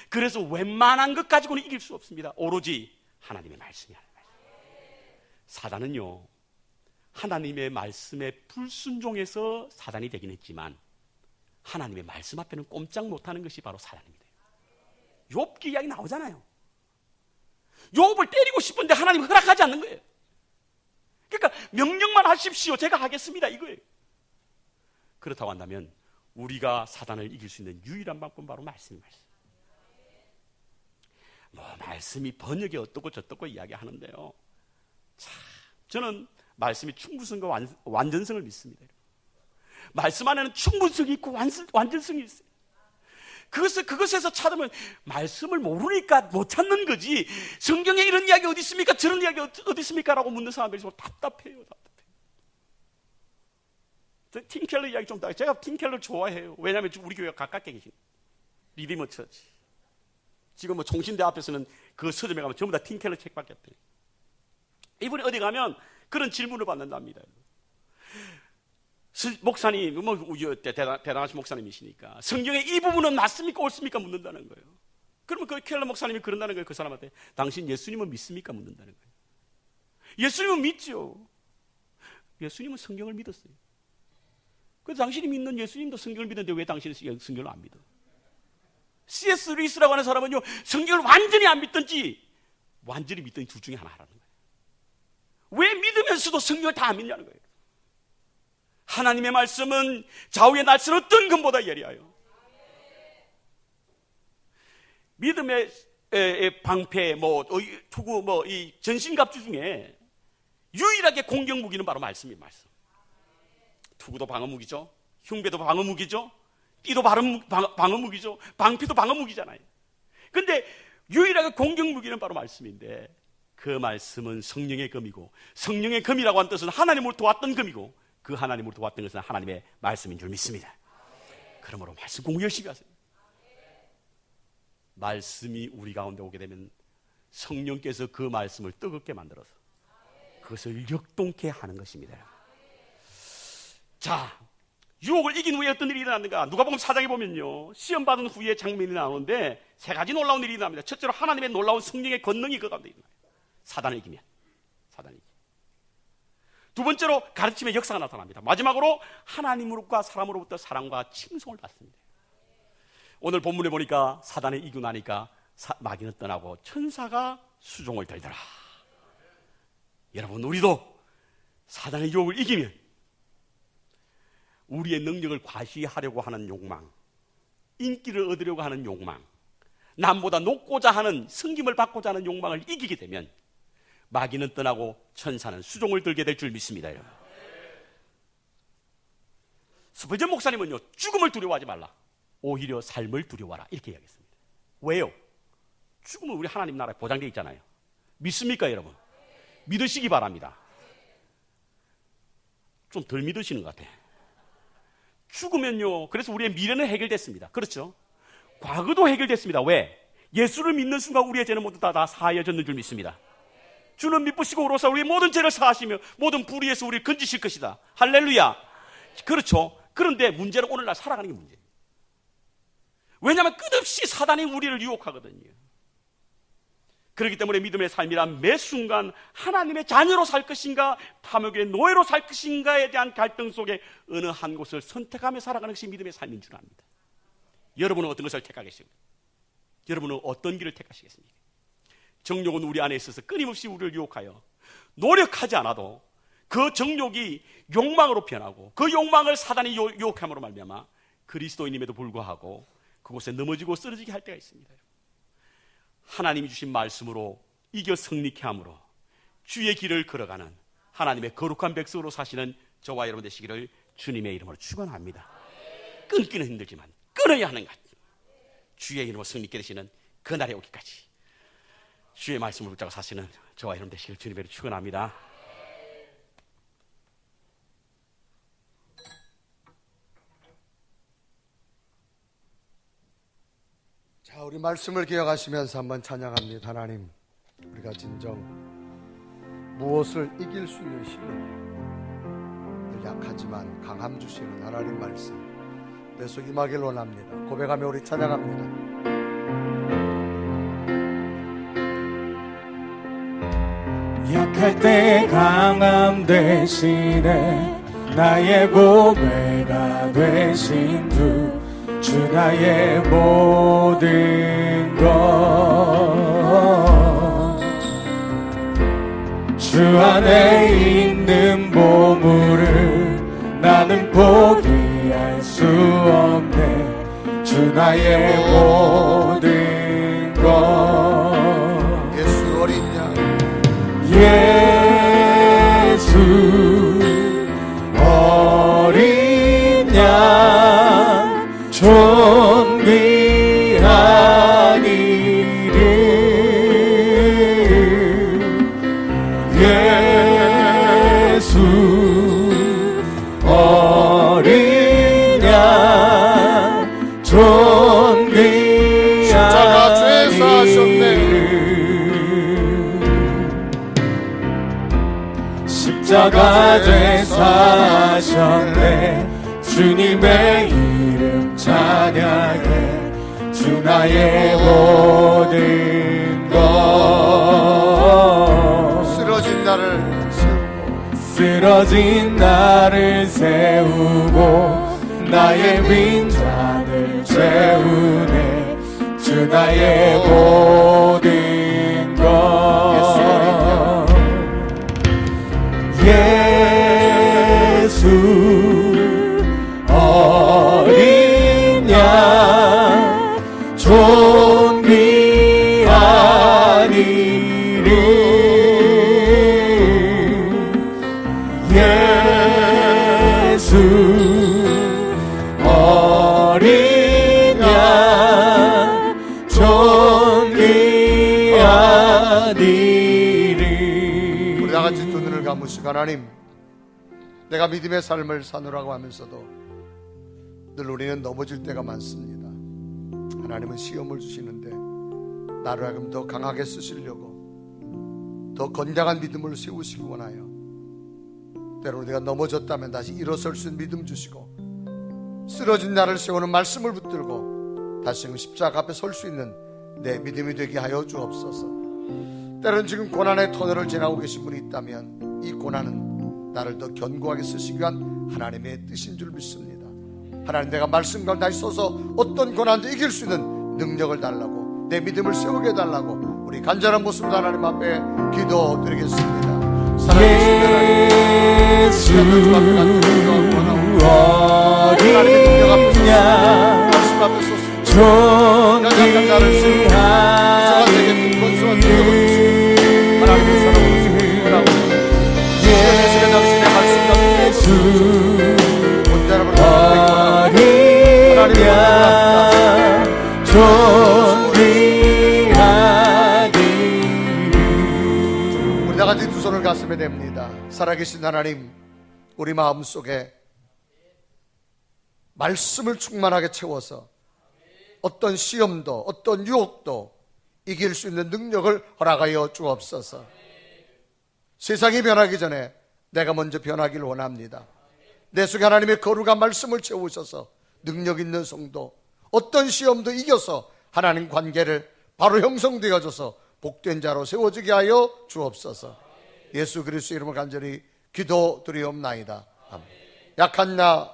그래서 웬만한 것 가지고는 이길 수 없습니다. 오로지 하나님의 말씀이 하는 말씀. 사단은요, 하나님의 말씀에 불순종해서 사단이 되긴 했지만 하나님의 말씀 앞에는 꼼짝 못하는 것이 바로 사단입니다. 욥기 이야기 나오잖아요. 욥을 때리고 싶은데 하나님 허락하지 않는 거예요. 그러니까 명령만 하십시오, 제가 하겠습니다, 이거예요. 그렇다고 한다면 우리가 사단을 이길 수 있는 유일한 방법은 바로 말씀이 말씀. 말씀이 번역이 어떻고 저떻고 이야기하는데요, 참 저는 말씀이 충분성과 완전성을 믿습니다. 말씀 안에는 충분성이 있고 완전성이 있어요. 그것에서 찾으면 말씀을 모르니까 못 찾는 거지, 성경에 이런 이야기 어디 있습니까? 저런 이야기 어디 있습니까? 라고 묻는 사람들이 있으면 답답해요. 팀 켈러 이야기 좀 더. 제가 팀 켈러 좋아해요. 왜냐하면 우리 교회가 가깝게 계신 리디머 처치. 지금 뭐 종신대 앞에서는 그 서점에 가면 전부 다 팀 켈러 책밖에 없대요. 이분이 어디 가면 그런 질문을 받는답니다. 목사님, 대단하신 목사님이시니까 성경의 이 부분은 맞습니까? 옳습니까? 묻는다는 거예요. 그러면 그 켈러 목사님이 그런다는 거예요. 그 사람한테 당신 예수님은 믿습니까? 묻는다는 거예요. 예수님은 믿죠. 예수님은 성경을 믿었어요. 그래서 당신이 믿는 예수님도 성경을 믿는데 왜 당신은 성경을 안 믿어? C.S. 루이스라고 하는 사람은요, 성경을 완전히 안 믿든지 완전히 믿든지 둘 중에 하나 하라는 거예요. 왜 믿으면서도 성경을 다 안 믿냐는 거예요. 하나님의 말씀은 좌우의 날선 어떤 것보다 예리하여. 믿음의 방패, 투구, 이 전신갑주 중에 유일하게 공격 무기는 바로 말씀이 말씀. 투구도 방어 무기죠. 흉배도 방어 무기죠. 띠도 방어 무기죠. 방피도 방어 무기잖아요. 근데 유일하게 공격 무기는 바로 말씀인데, 그 말씀은 성령의 검이고, 성령의 검이라고 하는 뜻은 하나님을 도왔던 검이고, 그 하나님을 도왔던 것은 하나님의 말씀인 줄 믿습니다. 그러므로 말씀 공부 열심히 하세요. 말씀이 우리 가운데 오게 되면 성령께서 그 말씀을 뜨겁게 만들어서 그것을 역동케 하는 것입니다. 자, 유혹을 이긴 후에 어떤 일이 일어났는가? 누가복음 4장에 보면요, 시험받은 후에 장면이 나오는데 세 가지 놀라운 일이 일어납니다. 첫째로 하나님의 놀라운 성령의 권능이 그 가운데 일어나요. 사단을 이기면. 두 번째로 가르침의 역사가 나타납니다. 마지막으로 하나님과 사람으로부터 사랑과 칭송을 받습니다. 오늘 본문에 보니까 사단을 이기고 나니까 마귀는 떠나고 천사가 수종을 들더라. 여러분, 우리도 사단의 유혹을 이기면 우리의 능력을 과시하려고 하는 욕망, 인기를 얻으려고 하는 욕망, 남보다 높고자 하는, 승김을 받고자 하는 욕망을 이기게 되면 마귀는 떠나고 천사는 수종을 들게 될 줄 믿습니다. 여러분. 스펄전 목사님은요, 죽음을 두려워하지 말라, 오히려 삶을 두려워하라, 이렇게 이야기했습니다. 왜요? 죽음은 우리 하나님 나라에 보장되어 있잖아요. 믿습니까, 여러분? 믿으시기 바랍니다. 좀 덜 믿으시는 것 같아. 죽으면요, 그래서 우리의 미래는 해결됐습니다. 그렇죠? 과거도 해결됐습니다. 왜? 예수를 믿는 순간 우리의 죄는 모두 다 사하여졌는 줄 믿습니다. 주는 미쁘시고 의로사 우리의 모든 죄를 사하시며 모든 불의에서 우리를 건지실 것이다. 할렐루야. 그렇죠. 그런데 문제는 오늘날 살아가는 게 문제예요. 왜냐하면 끝없이 사단이 우리를 유혹하거든요. 그렇기 때문에 믿음의 삶이란 매 순간 하나님의 자녀로 살 것인가, 탐욕의 노예로 살 것인가에 대한 갈등 속에 어느 한 곳을 선택하며 살아가는 것이 믿음의 삶인 줄 압니다. 여러분은 어떤 것을 택하겠습니까? 여러분은 어떤 길을 택하시겠습니까? 정욕은 우리 안에 있어서 끊임없이 우리를 유혹하여 노력하지 않아도 그 정욕이 욕망으로 변하고, 그 욕망을 사단이 유혹함으로 말미암아 그리스도인임에도 불구하고 그곳에 넘어지고 쓰러지게 할 때가 있습니다. 하나님이 주신 말씀으로 이겨 승리케 함으로 주의 길을 걸어가는 하나님의 거룩한 백성으로 사시는 저와 여러분 되시기를 주님의 이름으로 축원합니다. 끊기는 힘들지만 끊어야 하는 것, 주의 이름으로 승리케 되시는 그날에 오기까지 주의 말씀을 붙잡고 사시는 저와 여러분 되시기를 주님의 이름으로 축원합니다. 자, 우리 말씀을 기억하시면서 한번 찬양합니다. 하나님, 우리가 진정 무엇을 이길 수 있는 힘은 늘 약하지만 강함 주시는 하나님 말씀 내 속 임하길 원합니다. 고백하며 우리 찬양합니다. 약할 때 강함 대신에 나의 보배가 되신 주 나의 모든 것. 주 안에 있는 보물을 나는 포기할 수 없네. 주 나의 모든 것. 예수 어린 양, 예수 어린 양 존귀한 이름. 예수 어린 양 존귀한 십자가 죄사 하셨네. 십자가 되사하셨네. 주님의 이름 찬양해. 주 나의 모든 것. 쓰러진 나를 세우고 쓰러진 나를 세우고 나의 빈잔을 채우네. 주 나의 모든 것. 예수 어린 양 존귀한 이름. 예수 어린 양 존귀한 이름. 우리 다 같이 두 눈을 감으시고, 하나님, 내가 믿음의 삶을 사느라고 하면서도 늘 우리는 넘어질 때가 많습니다. 하나님은 시험을 주시는데 나를 하여금 더 강하게 쓰시려고 더 건강한 믿음을 세우시기 원하여 때로는 내가 넘어졌다면 다시 일어설 수 있는 믿음 주시고, 쓰러진 나를 세우는 말씀을 붙들고 다시 십자가 앞에 설 수 있는 내 믿음이 되게 하여 주옵소서. 때로는 지금 고난의 터널을 지나고 계신 분이 있다면 이 고난은 나를 더 견고하게 쓰시기 위한 하나님의 뜻인 줄 믿습니다. 하나님, 내가 말씀 가운데 다시 서서 어떤 고난도 이길 수 있는 능력을 달라고, 내 믿음을 세우게 해달라고 우리 간절한 모습으로 하나님 앞에 기도드리겠습니다. 살아계신 예수 어린 양 말씀 앞에 섰습니다. 존귀한 하나님의 사랑으로 승리하고 예수의 당신의 말씀 예수 온전함을 어린 양 존귀한 이름. 우리 다 같이 두 손을 가슴에 댑니다. 살아계신 하나님, 우리 마음속에 말씀을 충만하게 채워서 어떤 시험도 어떤 유혹도 이길 수 있는 능력을 허락하여 주옵소서. 세상이 변하기 전에 내가 먼저 변하기를 원합니다. 내 속에 하나님의 거룩한 말씀을 채우셔서 능력 있는 성도, 어떤 시험도 이겨서 하나님 관계를 바로 형성되어져서 복된 자로 세워지게 하여 주옵소서. 예수 그리스도 이름으로 간절히 기도드리옵나이다. 아멘. 약한 나